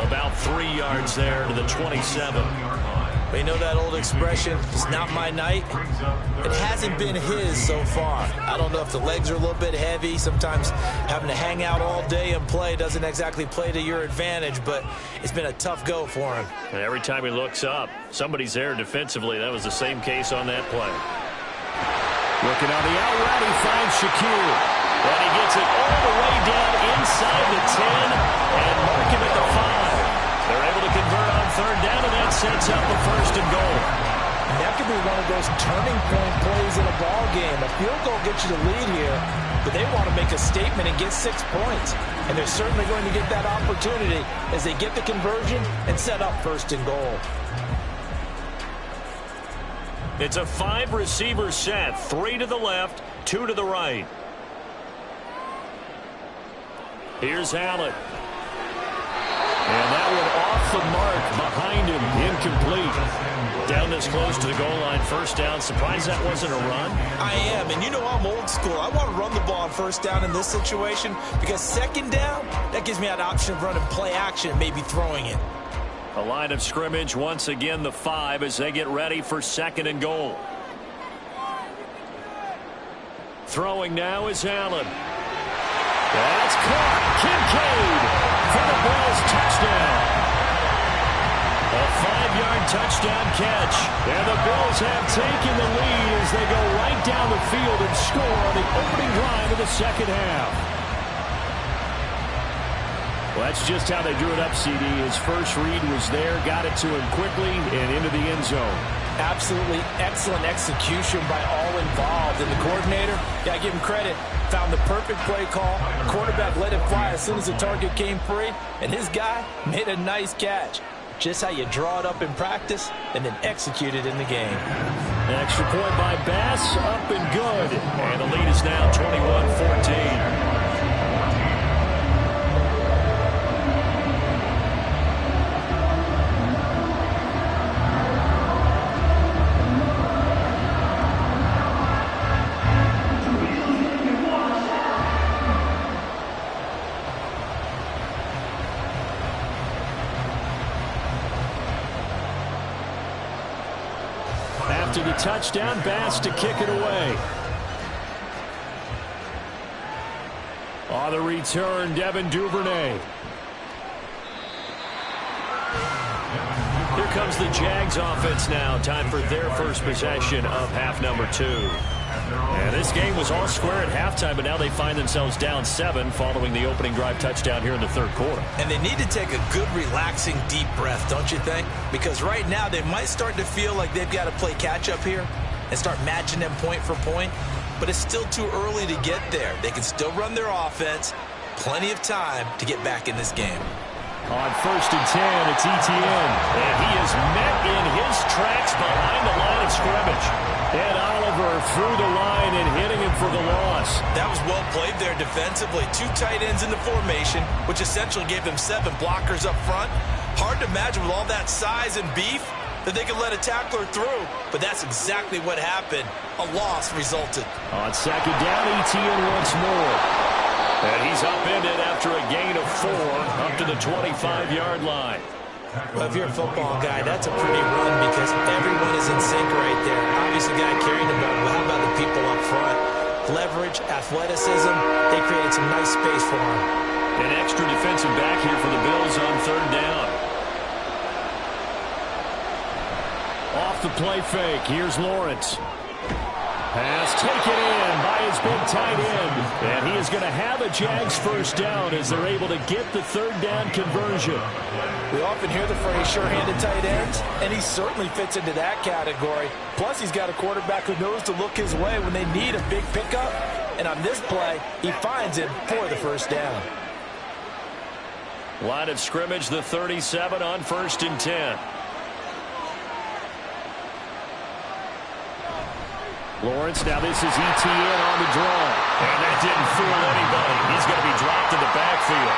About 3 yards there to the 27. But you know that old expression, it's not my night? It hasn't been his so far. I don't know if the legs are a little bit heavy. Sometimes having to hang out all day and play doesn't exactly play to your advantage, but it's been a tough go for him. And every time he looks up, somebody's there defensively. That was the same case on that play. Looking on the out route, he finds Shaquille. And he gets it all the way down inside the 10 and mark him at the 5. They're able to convert on 3rd down, and that sets up a 1st and goal. And that could be one of those turning point plays in a ball game. A field goal gets you the lead here, but they want to make a statement and get 6 points. And they're certainly going to get that opportunity as they get the conversion and set up 1st and goal. It's a 5-receiver set, 3 to the left, 2 to the right. Here's Allen. And that one off the mark behind him, incomplete. Down this close to the goal line, 1st down. Surprised that wasn't a run? I am, and you know I'm old school. I want to run the ball on 1st down in this situation because 2nd down, that gives me that option of running play action, maybe throwing it. A line of scrimmage, once again the 5 as they get ready for 2nd and goal. Throwing now is Allen. That's caught. Kincaid for the Bills touchdown. A 5-yard touchdown catch. And the Bills have taken the lead as they go right down the field and score on the opening drive of the 2nd half. Well, that's just how they drew it up, CD. His first read was there, got it to him quickly, and into the end zone. Absolutely excellent execution by all involved. And the coordinator, got to give him credit, found the perfect play call. Quarterback let it fly as soon as the target came free, and his guy made a nice catch. Just how you draw it up in practice and then execute it in the game. An extra point by Bass, up and good. And the lead is now 21-14. After the touchdown, Bass to kick it away. On the return, Devin Duvernay. Here comes the Jags offense now. Time for their first possession of half number 2. And this game was all square at halftime, but now they find themselves down 7 following the opening drive touchdown here in the 3rd quarter. And they need to take a good, relaxing, deep breath, don't you think? Because right now they might start to feel like they've got to play catch-up here and start matching them point for point. But it's still too early to get there. They can still run their offense. Plenty of time to get back in this game. On 1st and 10, it's Etienne. And he is met in his tracks behind the line of scrimmage. And Oliver through the line and hitting him for the loss. That was well played there defensively. 2 tight ends in the formation, which essentially gave them 7 blockers up front. Hard to imagine with all that size and beef that they could let a tackler through. But that's exactly what happened. A loss resulted. On 2nd down, Etienne once more. And he's upended after a gain of 4 up to the 25-yard line. Well, if you're a football guy, that's a pretty run because everyone is in sync right there. Obviously, the guy carrying the ball, but how about the people up front? Leverage, athleticism, they created some nice space for him. An extra defensive back here for the Bills on 3rd down. Off the play fake, here's Lawrence. Pass taken in by his big tight end. And he is going to have a Jags first down as they're able to get the third down conversion. We often hear the phrase sure-handed tight ends, and he certainly fits into that category. Plus, he's got a quarterback who knows to look his way when they need a big pickup. And on this play, he finds him for the first down. Line of scrimmage, the 37 on 1st and 10. Lawrence, now this is ETN on the draw. And that didn't fool anybody. He's going to be dropped in the backfield.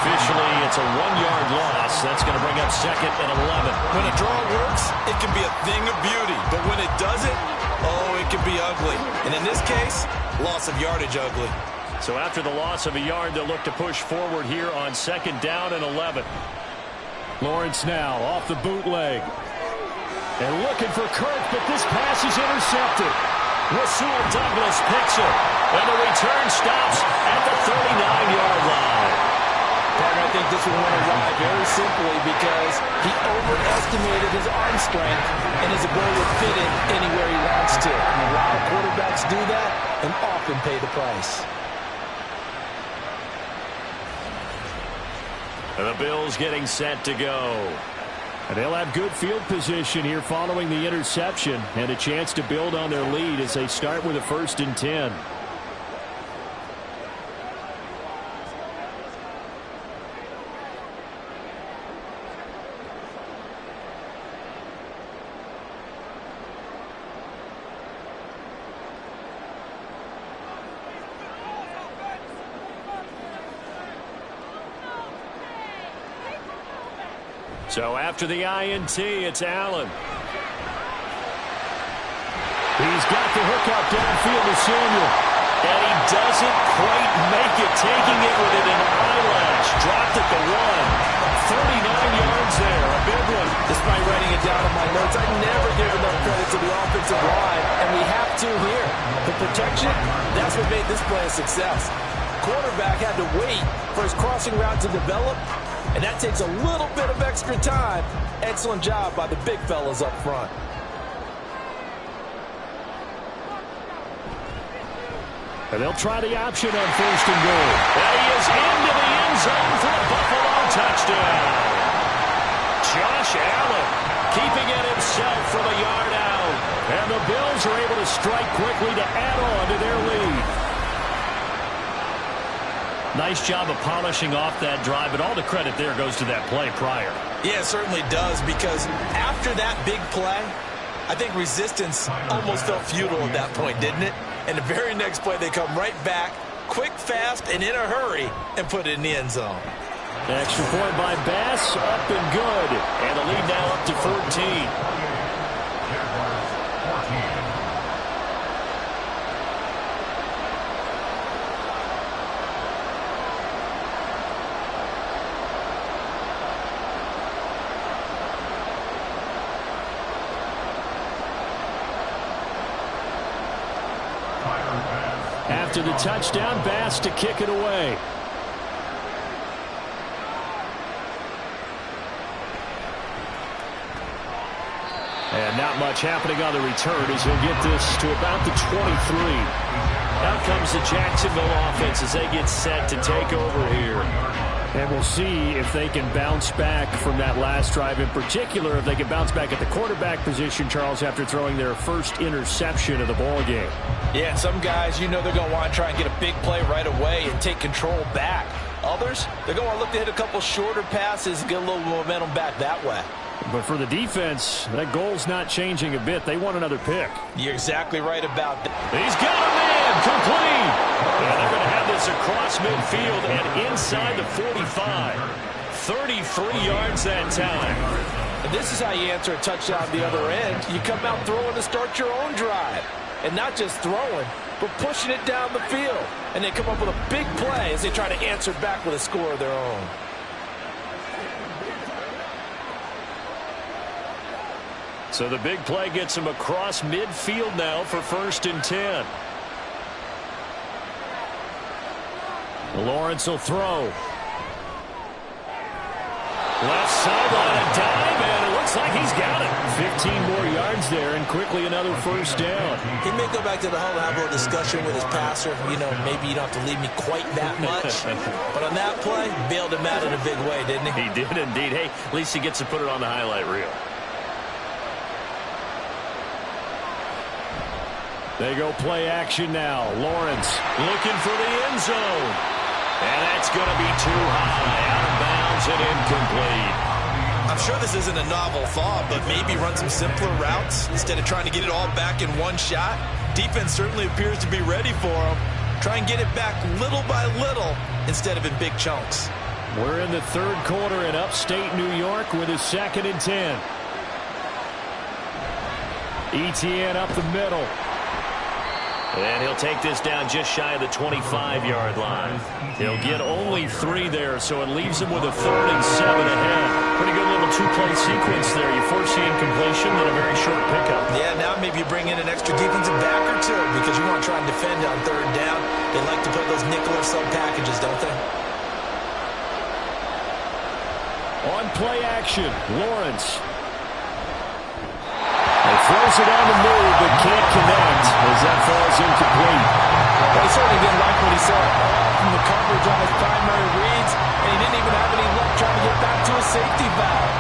Officially, it's a 1-yard loss. That's going to bring up 2nd and 11. When a draw works, it can be a thing of beauty. But when it doesn't, oh, it can be ugly. And in this case, loss of yardage ugly. So after the loss of a yard, they'll look to push forward here on 2nd down and 11. Lawrence now off the bootleg. And looking for Kirk, but this pass is intercepted. Rasul Douglas picks it. And the return stops at the 39-yard line. Partner, I think this one went awry very simply because he overestimated his arm strength and his ability to fit it anywhere he wants to. And a lot of quarterbacks do that and often pay the price. And the Bills getting set to go. And they'll have good field position here following the interception and a chance to build on their lead as they start with a 1st and 10. So after the INT, it's Allen. He's got the hook up downfield to Samuel. And he doesn't quite make it, taking it with an eyelash. Dropped at the 1. 39 yards there, a big one. Despite writing it down in my notes, I never give enough credit to the offensive line, and we have to here. The protection, that's what made this play a success. Quarterback had to wait for his crossing route to develop, and that takes a little bit of extra time. Excellent job by the big fellas up front. And they'll try the option on 1st and goal. And he is into the end zone for a Buffalo touchdown. Josh Allen keeping it himself from a yard out. And the Bills are able to strike quickly to add on to their lead. Nice job of polishing off that drive, but all the credit there goes to that play prior. Yeah, it certainly does, because after that big play, I think resistance almost felt futile at that point, didn't it? And the very next play, they come right back, quick, fast, and in a hurry, and put it in the end zone. Extra point by Bass, up and good. And the lead now up to 14. After the touchdown, Bass to kick it away. And not much happening on the return as he'll get this to about the 23. Out comes the Jacksonville offense as they get set to take over here. And we'll see if they can bounce back from that last drive. In particular, if they can bounce back at the quarterback position, Charles, after throwing their first interception of the ball game. Yeah, some guys, you know they're going to want to try and get a big play right away and take control back. Others, they're going to want to look to hit a couple shorter passes and get a little momentum back that way. But for the defense, that goal's not changing a bit. They want another pick. You're exactly right about that. He's got a man, complete. And they're going to have this across midfield and inside the 45. 33 yards that time. And this is how you answer a touchdown on the other end. You come out throwing to start your own drive. And not just throwing, but pushing it down the field. And they come up with a big play as they try to answer back with a score of their own. So the big play gets him across midfield now for 1st and 10. Lawrence will throw. Left sideline, a dive, and it looks like he's got it. 15 more yards there and quickly another first down. He may go back to the huddle and have a little discussion with his passer. You know, maybe you don't have to leave me quite that much. But on that play, bailed him out in a big way, didn't he? He did indeed. Hey, at least he gets to put it on the highlight reel. They go play action now. Lawrence looking for the end zone. And that's going to be too high. Out of bounds and incomplete. I'm sure this isn't a novel thought, but maybe run some simpler routes instead of trying to get it all back in one shot. Defense certainly appears to be ready for him. Try and get it back little by little instead of in big chunks. We're in the third quarter in upstate New York with a 2nd and 10. Etienne up the middle. And he'll take this down just shy of the 25-yard line. He'll get only 3 there, so it leaves him with a 3rd and 7 ahead. Pretty good little 2-play sequence there. You force the incompletion, then a very short pickup. Yeah, now maybe you bring in an extra defensive back or two because you want to try and defend on 3rd down. They like to play those nickel or sub packages, don't they? On play action, Lawrence. He throws it on the move, but can't connect as that falls incomplete. Well, he certainly didn't like what he saw all from the coverage on his primary reads, and he didn't even have any luck trying to get back to his safety valve.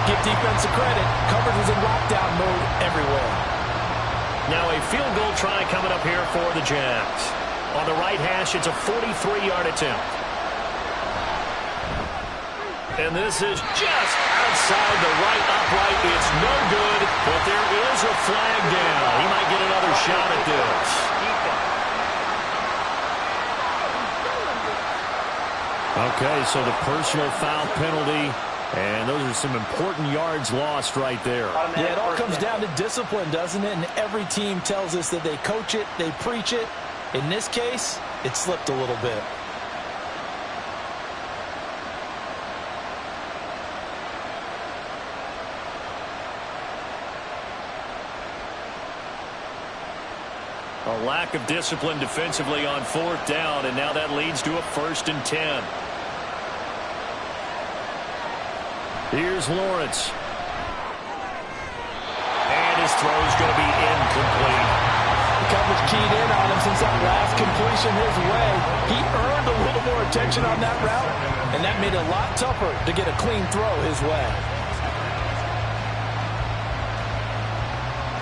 Give defense a credit. Coverage was in lockdown mode everywhere. Now a field goal try coming up here for the Jags. On the right hash, it's a 43-yard attempt. And this is just outside the right upright. It's no good, but there is a flag down. He might get another shot at this. Okay, so the personal foul penalty, and those are some important yards lost right there. Yeah, it all comes down to discipline, doesn't it? And every team tells us that they coach it, they preach it. In this case, it slipped a little bit. A lack of discipline defensively on 4th down, and now that leads to a 1st and 10. Here's Lawrence. And his throw's going to be incomplete. The coverage keyed in on him since that last completion his way. He earned a little more attention on that route, and that made it a lot tougher to get a clean throw his way.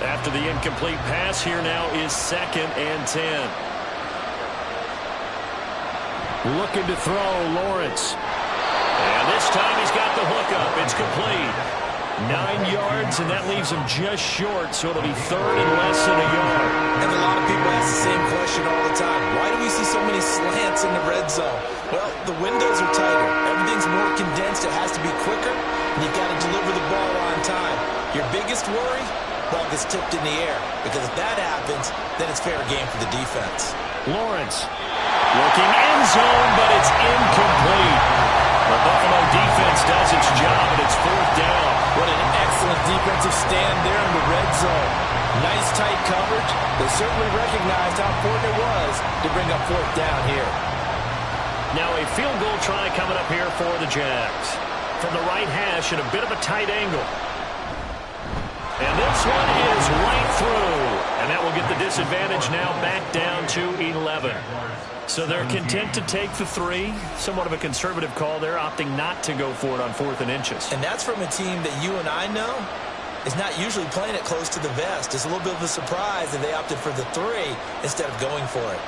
After the incomplete pass, here now is 2nd and 10. Looking to throw, Lawrence. And this time he's got the hookup. It's complete. 9 yards, and that leaves him just short, so it'll be 3rd and less than a yard. And a lot of people ask the same question all the time. Why do we see so many slants in the red zone? Well, the windows are tighter. Everything's more condensed. It has to be quicker, and you've got to deliver the ball on time. Your biggest worry? Ball gets tipped in the air, because if that happens, then it's fair game for the defense. Lawrence looking end zone, but it's incomplete. The Buffalo defense does its job, and it's 4th down. What an excellent defensive stand there in the red zone. Nice tight coverage. They certainly recognized how important it was to bring up 4th down here. Now a field goal try coming up here for the Jags. From the right hash at a bit of a tight angle. And this one is right through. And that will get the disadvantage now back down to 11. So they're content to take the 3. Somewhat of a conservative call there, opting not to go for it on 4th and inches. And that's from a team that you and I know is not usually playing it close to the vest. It's a little bit of a surprise that they opted for the 3 instead of going for it.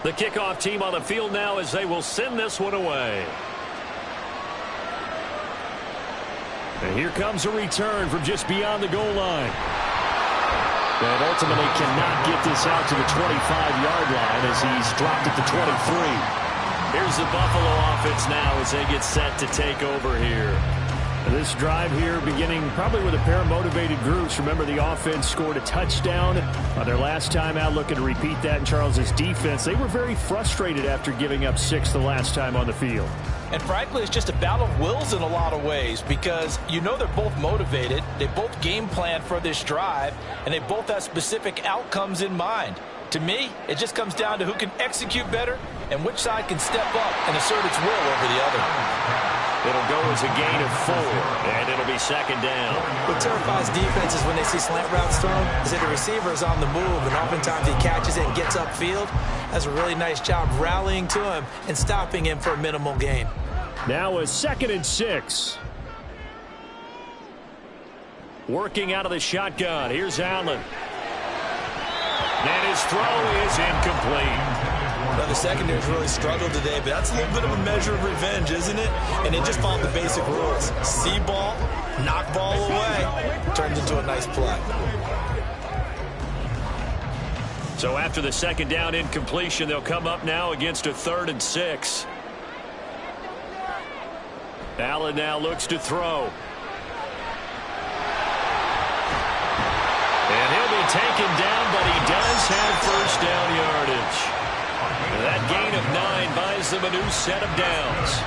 The kickoff team on the field now as they will send this one away. And here comes a return from just beyond the goal line. And ultimately cannot get this out to the 25-yard line as he's dropped at the 23. Here's the Buffalo offense now as they get set to take over here. This drive here beginning probably with a pair of motivated groups. Remember, the offense scored a touchdown on their last time out, looking to repeat that in Charles's defense. They were very frustrated after giving up 6 the last time on the field. And frankly, it's just a battle of wills in a lot of ways because you know they're both motivated. They both game plan for this drive, and they both have specific outcomes in mind. To me, it just comes down to who can execute better and which side can step up and assert its will over the other. It'll go as a gain of 4, and it'll be second down. What terrifies defenses when they see slant routes thrown is that the receiver is on the move, and oftentimes he catches it and gets upfield. Does a really nice job rallying to him and stopping him for a minimal gain. Now a 2nd and 6. Working out of the shotgun. Here's Allen. And his throw is incomplete. Now, the secondary's really struggled today, but that's a little bit of a measure of revenge, isn't it? And they just followed the basic rules. See ball, knock ball away, turns into a nice play. So after the 2nd down incompletion, they'll come up now against a 3rd and 6. Allen now looks to throw. And he'll be taken down, but he does have first down yardage. That gain of 9 buys them a new set of downs.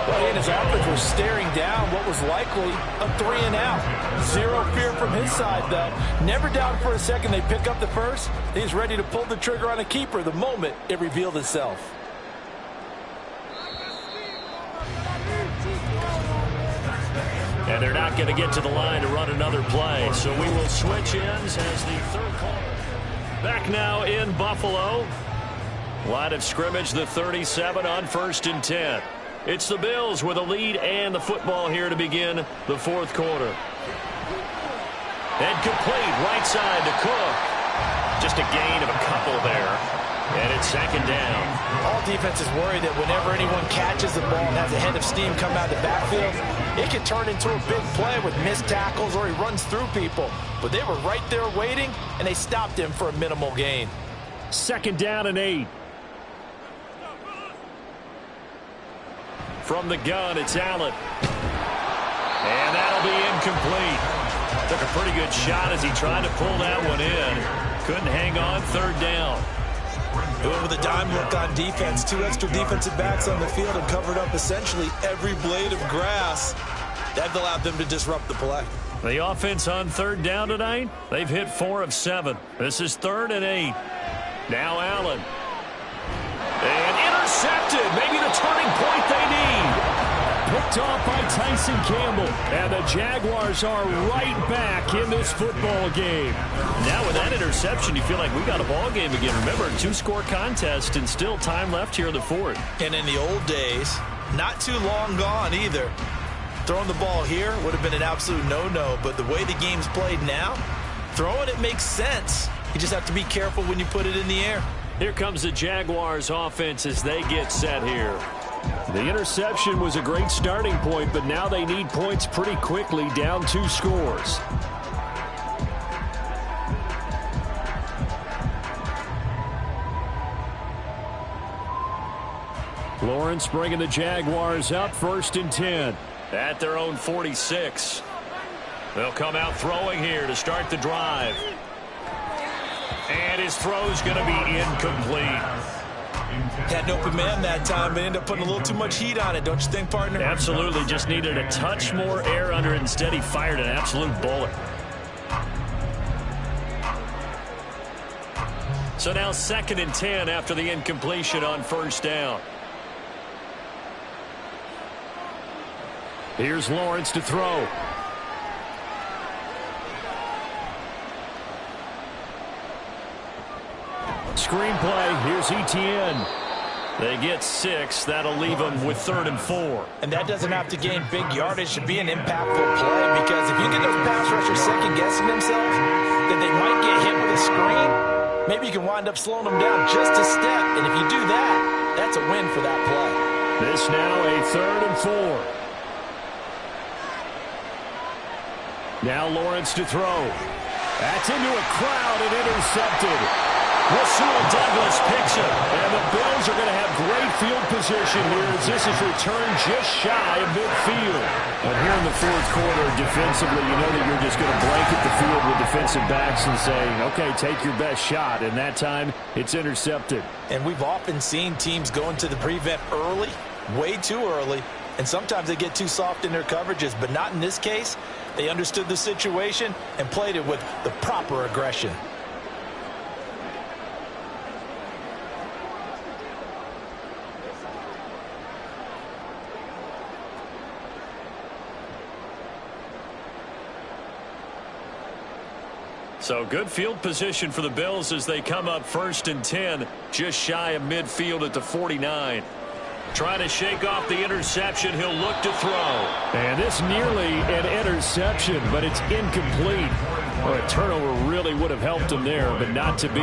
Well, he and his offense were staring down what was likely a 3-and-out. Zero fear from his side, though. Never doubted for a second they pick up the first. He's ready to pull the trigger on a keeper the moment it revealed itself. And they're not going to get to the line to run another play. So we will switch ends as the 3rd quarter. Back now in Buffalo. Line of scrimmage, the 37 on 1st and 10. It's the Bills with a lead and the football here to begin the 4th quarter. And complete right side to Cook. Just a gain of a couple there. And it's 2nd down. All defenses worry that whenever anyone catches the ball and has a head of steam come out of the backfield, it can turn into a big play with missed tackles or he runs through people. But they were right there waiting, and they stopped him for a minimal gain. 2nd down and 8. From the gun, it's Allen. And that'll be incomplete. Took a pretty good shot as he tried to pull that one in. Couldn't hang on. 3rd down. Doing with a dime look on defense. 2 extra defensive backs on the field and covered up essentially every blade of grass. That allowed them to disrupt the play. The offense on 3rd down tonight, they've hit 4 of 7. This is 3rd and 8. Now Allen. And intercepted. Maybe the turning point they need. Picked off by Tyson Campbell. And the Jaguars are right back in this football game. Now with that interception, you feel like we got a ball game again. Remember, a 2-score contest and still time left here in the 4th. And in the old days, not too long gone either. Throwing the ball here would have been an absolute no-no. But the way the game's played now, throwing it makes sense. You just have to be careful when you put it in the air. Here comes the Jaguars offense as they get set here. The interception was a great starting point, but now they need points pretty quickly, down 2 scores. Lawrence bringing the Jaguars up, 1st and 10. At their own 46. They'll come out throwing here to start the drive. And his throw's going to be incomplete. Had an open man that time, but ended up putting a little too much heat on it, don't you think, partner? Absolutely. Just needed a touch more air under it. Instead, he fired an absolute bullet. So now 2nd and 10 after the incompletion on 1st down. Here's Lawrence to throw. Screenplay. Here's Etienne. They get 6. That'll leave them with 3rd and 4. And that doesn't have to gain big yardage to be an impactful play, because if you get those pass rushers second-guessing themselves, that they might get hit with a screen, maybe you can wind up slowing them down just a step. And if you do that, that's a win for that play. This now a 3rd and 4. Now Lawrence to throw. That's into a crowd and intercepted. Rasul Douglas picks it. And the Bills are going to have great field position here as this is returned just shy of midfield. But here in the fourth quarter, defensively, you know that you're just going to blanket the field with defensive backs and saying, okay, take your best shot. And that time, it's intercepted. And we've often seen teams go into the prevent early, way too early, and sometimes they get too soft in their coverages, but not in this case. They understood the situation and played it with the proper aggression. So good field position for the Bills as they come up 1st and 10, just shy of midfield at the 49. Trying to shake off the interception. He'll look to throw. And this nearly an interception, but it's incomplete. Well, a turnover really would have helped him there, but not to be.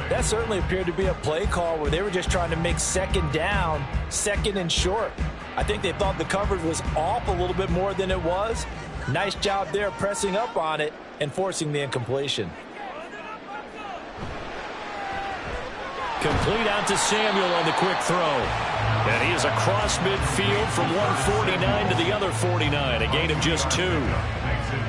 That certainly appeared to be a play call where they were just trying to make second down, second and short. I think they thought the coverage was off a little bit more than it was. Nice job there pressing up on it and forcing the incompletion. Complete out to Samuel on the quick throw. And he is across midfield from 149 to the other 49, a gain of just 2.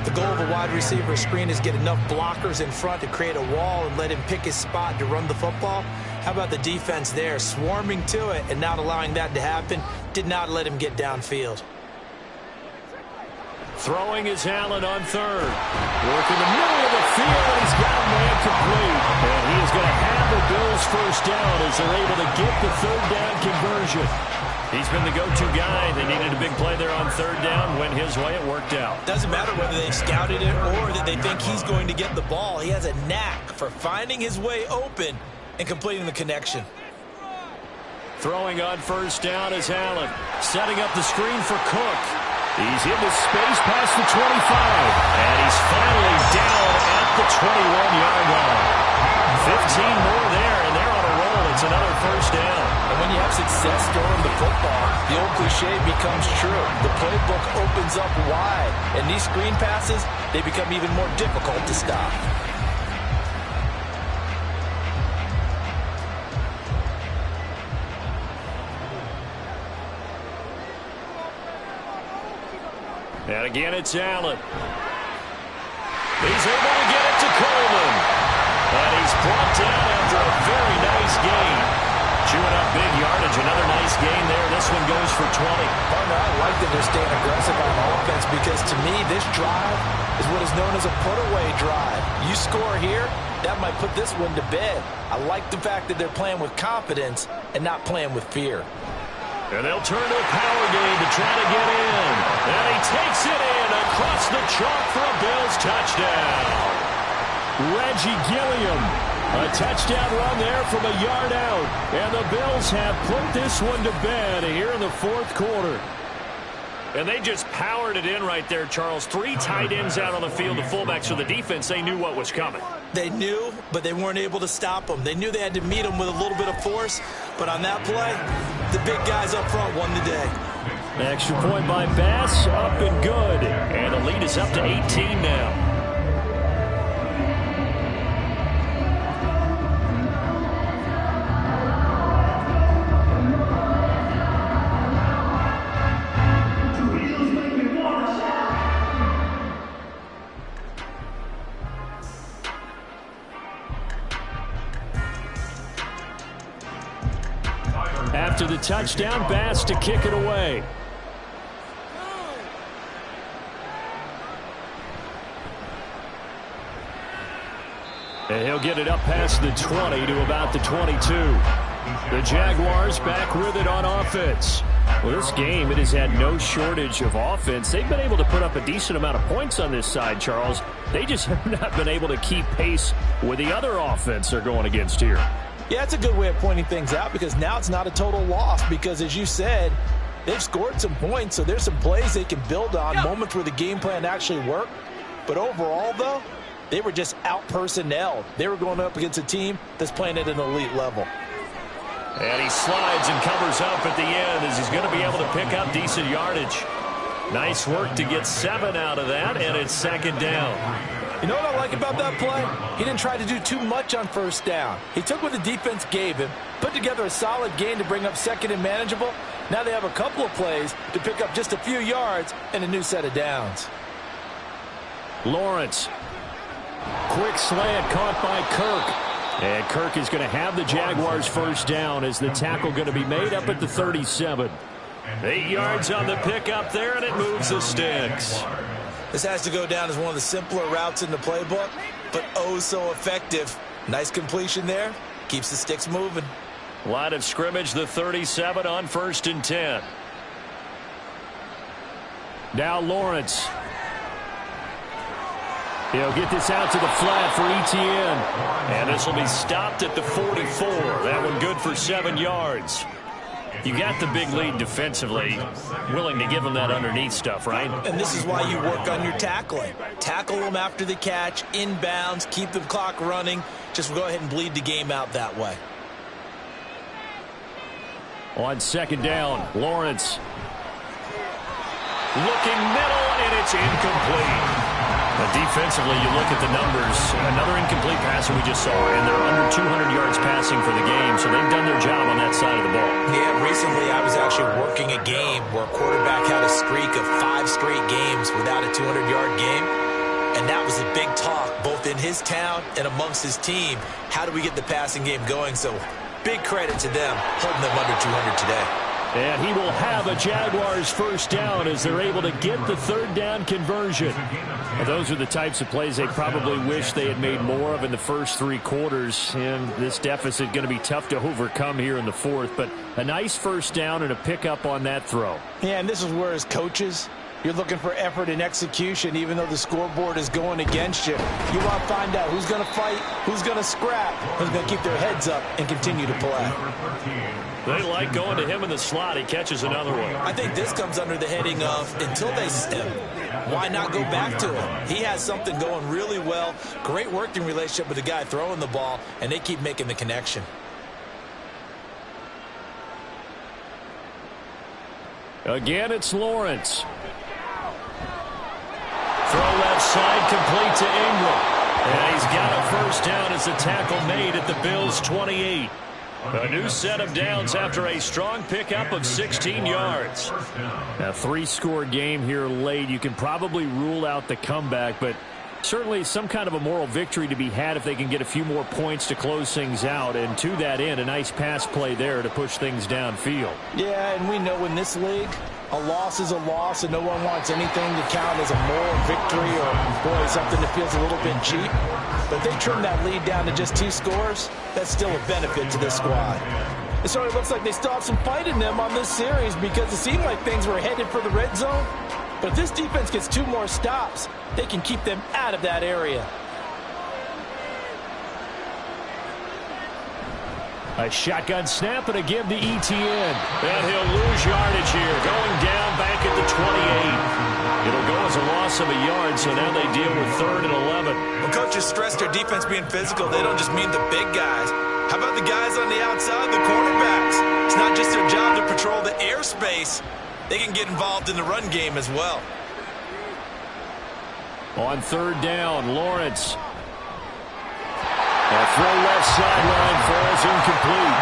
The goal of a wide receiver screen is get enough blockers in front to create a wall and let him pick his spot to run the football. How about the defense there, swarming to it and not allowing that to happen? Did not let him get downfield. Throwing is Allen on 3rd. Work in the middle of the field, and he's got a man complete. And he is going to have the Bills first down as they're able to get the 3rd down conversion. He's been the go-to guy. They needed a big play there on 3rd down. Went his way. It worked out. Doesn't matter whether they scouted it or that they think he's going to get the ball. He has a knack for finding his way open and completing the connection. Throwing on 1st down is Allen. Setting up the screen for Cook. He's into space past the 25. And he's finally down at the 21-yard line. 15 more there, and they're on a roll. It's another 1st down. And when you have success throwing the football, the old cliche becomes true. The playbook opens up wide. And these screen passes, they become even more difficult to stop. And again, it's Allen. He's able to get it to Coleman. And he's brought down after a very nice gain. Chewing up big yardage. Another nice gain there. This one goes for 20. Partner, I like that they're staying aggressive on offense because to me, this drive is what is known as a put-away drive. You score here, that might put this one to bed. I like the fact that they're playing with confidence and not playing with fear. And they'll turn to a power game to try to get in. And he takes it in across the chalk for a Bills touchdown. Reggie Gilliam. A touchdown run there from a yard out. And the Bills have put this one to bed here in the 4th quarter. And they just powered it in right there, Charles. 3 tight ends out on the field. The fullbacks for the defense, they knew what was coming. They knew, but they weren't able to stop them. They knew they had to meet them with a little bit of force. But on that play, the big guys up front won the day. Extra point by Bass, up and good. And the lead is up to 18 now. After the touchdown, Bass to kick it away. And he'll get it up past the 20 to about the 22. The Jaguars back with it on offense. Well, this game, it has had no shortage of offense. They've been able to put up a decent amount of points on this side, Charles. They just have not been able to keep pace with the other offense they're going against here. Yeah, it's a good way of pointing things out because now it's not a total loss because, as you said, they've scored some points, so there's some plays they can build on, moments where the game plan actually worked. But overall, though, they were just out-personnelled. They were going up against a team that's playing at an elite level. And he slides and covers up at the end as he's going to be able to pick up decent yardage. Nice work to get 7 out of that, and it's 2nd down. You know what I like about that play? He didn't try to do too much on 1st down. He took what the defense gave him, put together a solid gain to bring up 2nd and manageable, Now they have a couple of plays to pick up just a few yards and a new set of downs. Lawrence. Quick slant caught by Kirk. And Kirk is going to have the Jaguars first down as the tackle going to be made up at the 37. 8 yards on the pickup there, and it moves the sticks. This has to go down as one of the simpler routes in the playbook, but oh so effective. Nice completion there. Keeps the sticks moving. Line of scrimmage, the 37 on 1st and 10. Now Lawrence. He'll get this out to the flat for Etienne. And this will be stopped at the 44. That one good for 7 yards. You got the big lead defensively. Willing to give them that underneath stuff, right? And this is why you work on your tackling. Tackle them after the catch, inbounds, keep the clock running. Just go ahead and bleed the game out that way. On 2nd down, Lawrence. Looking middle, and it's incomplete. But defensively, you look at the numbers. Another incomplete passer we just saw, and they're under 200 yards passing for the game, so they've done their job on that side of the ball. Yeah, recently I was actually working a game where a quarterback had a streak of 5 straight games without a 200-yard game, and that was a big talk, both in his town and amongst his team. How do we get the passing game going? So big credit to them, holding them under 200 today. And he will have a Jaguars first down as they're able to get the 3rd down conversion. And those are the types of plays they probably wish they had made more of in the first 3 quarters. And this deficit going to be tough to overcome here in the 4th. But a nice first down and a pickup on that throw. Yeah, and this is where as coaches, you're looking for effort and execution even though the scoreboard is going against you. You want to find out who's going to fight, who's going to scrap, who's going to keep their heads up and continue to play. They like going to him in the slot. He catches another one. I think this comes under the heading of until they stem, why not go back to him? He has something going really well. Great working relationship with the guy throwing the ball, and they keep making the connection. Again, it's Lawrence. Throw left side, complete to Ingram. And he's got a first down as the tackle made at the Bills' 28. A new set of downs after a strong pickup of 16 yards. A 3-score game here late. You can probably rule out the comeback, but certainly some kind of a moral victory to be had if they can get a few more points to close things out. And to that end, a nice pass play there to push things downfield. Yeah, and we know in this league, a loss is a loss, and no one wants anything to count as a moral victory or, boy, something that feels a little bit cheap. But if they trim that lead down to just 2 scores, that's still a benefit to this squad. It sort of looks like they still have some fight in them on this series because it seemed like things were headed for the red zone. But if this defense gets 2 more stops, they can keep them out of that area. A shotgun snap and a give to Etienne. And he'll lose yardage here. Going down back at the 28. It'll go as a loss of a yard, so now they deal with 3rd and 11. When coaches stress their defense being physical, they don't just mean the big guys. How about the guys on the outside, the cornerbacks? It's not just their job to patrol the airspace. They can get involved in the run game as well. On 3rd down, Lawrence. A throw left sideline falls incomplete.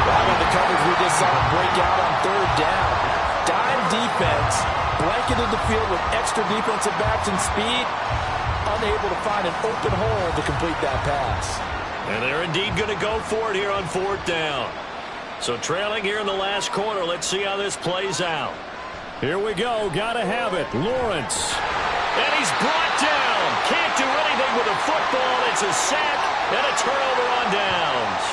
Right on the coverage, we just saw it break out on 3rd down. Dime defense, blanketed the field with extra defensive backs and speed, unable to find an open hole to complete that pass. And they're indeed going to go for it here on 4th down. So trailing here in the last quarter, let's see how this plays out. Here we go, gotta have it, Lawrence. And he's brought down. Can't do anything with a football. It's a sack and a turnover on downs.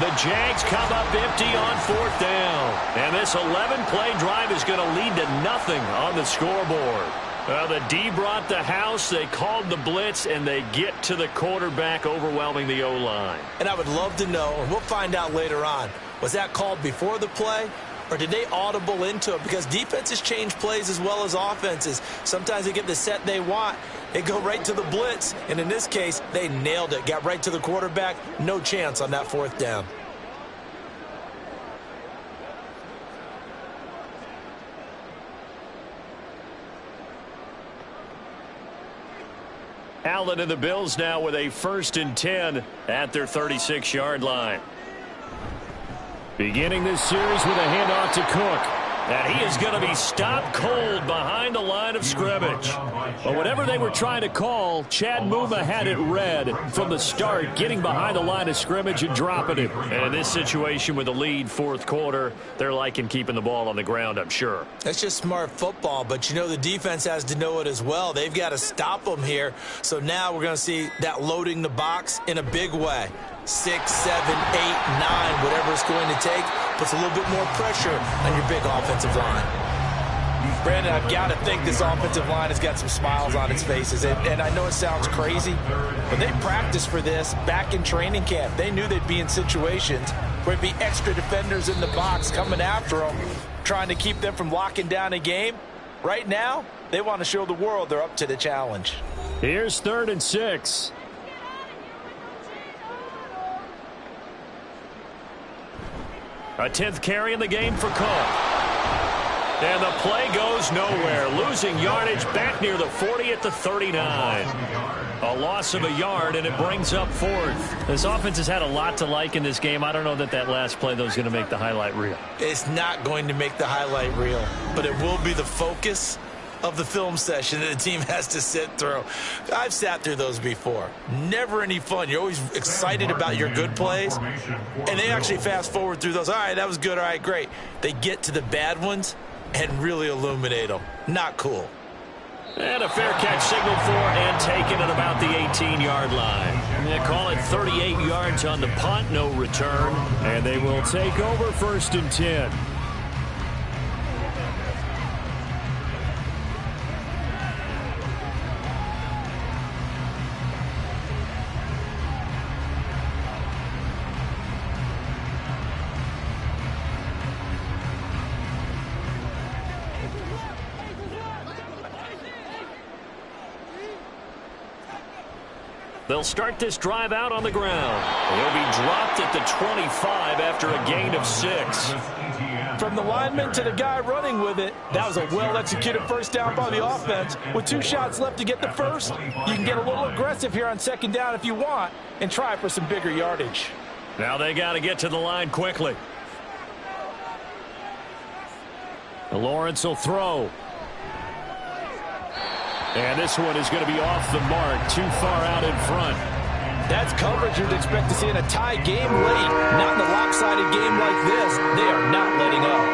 The Jags come up empty on 4th down. And this 11-play drive is going to lead to nothing on the scoreboard. The D brought the house. They called the blitz, and they get to the quarterback, overwhelming the O-line. And I would love to know, and we'll find out later on, was that called before the play? Or did they audible into it? Because defenses change plays as well as offenses. Sometimes they get the set they want. They go right to the blitz. And in this case, they nailed it. Got right to the quarterback. No chance on that 4th down. Allen and the Bills now with a 1st and 10 at their 36-yard line. Beginning this series with a handoff to Cook. And he is going to be stopped cold behind the line of scrimmage. But whatever they were trying to call, Chad Muma had it read from the start, getting behind the line of scrimmage and dropping him. And in this situation with the lead fourth quarter, they're liking keeping the ball on the ground, I'm sure. That's just smart football, but you know the defense has to know it as well. They've got to stop them here. So now we're going to see that loading the box in a big way. 6, 7, 8, 9, whatever it's going to take, puts a little bit more pressure on your big offensive line. Brandon, I've got to think this offensive line has got some smiles on its faces. And I know it sounds crazy, but they practiced for this back in training camp. They knew they'd be in situations where there'd be extra defenders in the box coming after them, trying to keep them from locking down a game. Right now, they want to show the world they're up to the challenge. Here's 3rd and 6. A 10th carry in the game for Cook. And the play goes nowhere. Losing yardage back near the 40 at the 39. A loss of a yard, and it brings up 4th. This offense has had a lot to like in this game. I don't know that last play, though, is going to make the highlight reel. It's not going to make the highlight reel, but it will be the focus of the film session that the team has to sit through. I've sat through those before. Never any fun. You're always excited about your good plays, and they actually fast forward through those. All right, that was good. All right, great. They get to the bad ones and really illuminate them. Not cool. And a fair catch signaled for and taken at about the 18-yard line. They call it 38 yards on the punt, no return, and they will take over 1st and 10. They'll start this drive out on the ground. He'll be dropped at the 25 after a gain of 6. From the lineman to the guy running with it, that was a well-executed first down by the offense. With 2 shots left to get the first, you can get a little aggressive here on 2nd down if you want and try for some bigger yardage. Now they got to get to the line quickly. Lawrence will throw. And this one is going to be off the mark, too far out in front. That's coverage you'd expect to see in a tie game late. Not in a lopsided game like this. They are not letting up.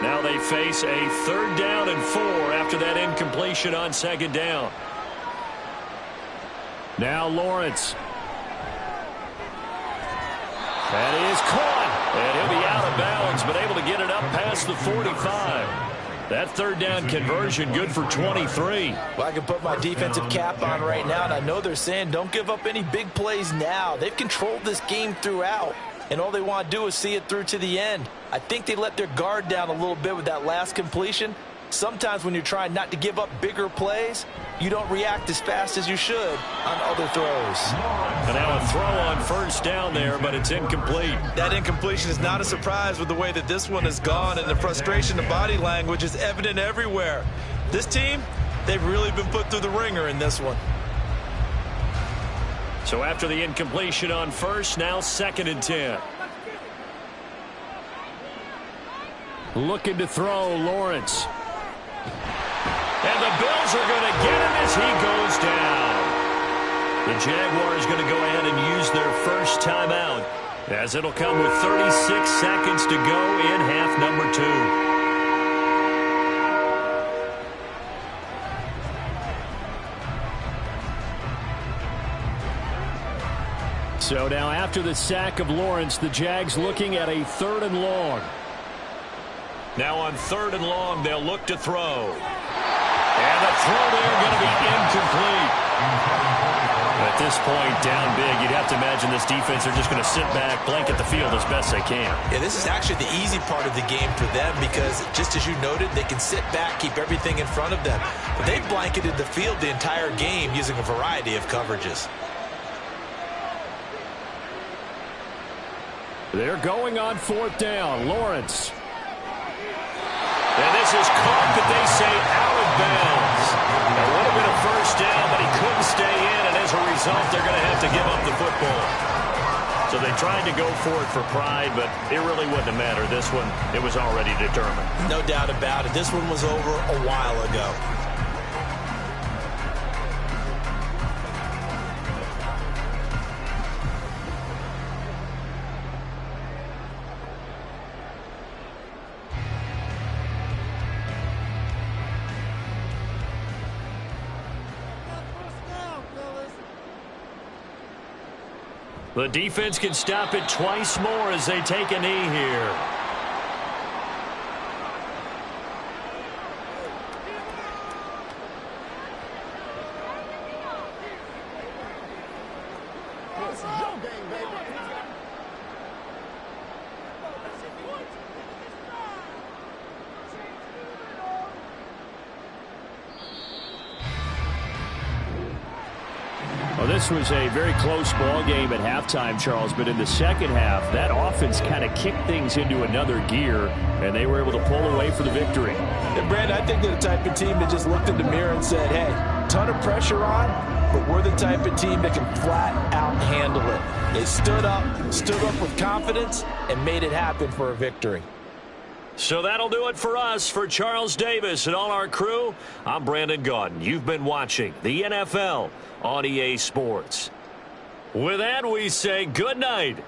Now they face a 3rd down and 4 after that incompletion on 2nd down. Now Lawrence. And he is caught. And he'll be out of bounds, but able to get it up past the 45. That 3rd down conversion good for 23. Well, I can put my defensive cap on right now, and I know they're saying don't give up any big plays now. They've controlled this game throughout, and all they want to do is see it through to the end. I think they let their guard down a little bit with that last completion. Sometimes when you're trying not to give up bigger plays, you don't react as fast as you should on other throws. And now a throw on 1st down there, but it's incomplete. That incompletion is not a surprise with the way that this one has gone, and the frustration, the body language is evident everywhere. This team, they've really been put through the ringer in this one. So after the incompletion on 1st, now 2nd and 10. Looking to throw, Lawrence. And the Bills are going to get him as he goes down. The Jaguars going to go ahead and use their first timeout, as it'll come with 36 seconds to go in half number 2. So now after the sack of Lawrence, the Jags looking at a 3rd and long. Now on 3rd and long, they'll look to throw. And the throw there going to be incomplete. At this point, down big, you'd have to imagine this defense are just going to sit back, blanket the field as best they can. Yeah, this is actually the easy part of the game for them because, just as you noted, they can sit back, keep everything in front of them. But they've blanketed the field the entire game using a variety of coverages. They're going on 4th down. Lawrence. And this is caught, but they say out of bounds. It would have been a first down, but he couldn't stay in, and as a result, they're going to have to give up the football. So they tried to go for it for pride, but it really wouldn't have mattered. This one, it was already determined. No doubt about it. This one was over a while ago. The defense can stop it twice more as they take a knee here. Well, this was a very close ball game at halftime, Charles, but in the second half, that offense kind of kicked things into another gear, and they were able to pull away for the victory. And, Brad, I think they're the type of team that just looked in the mirror and said, hey, ton of pressure on, but we're the type of team that can flat out handle it. They stood up with confidence, and made it happen for a victory. So that'll do it for us. For Charles Davis and all our crew, I'm Brandon Gaudin. You've been watching the NFL on EA Sports. With that, we say good night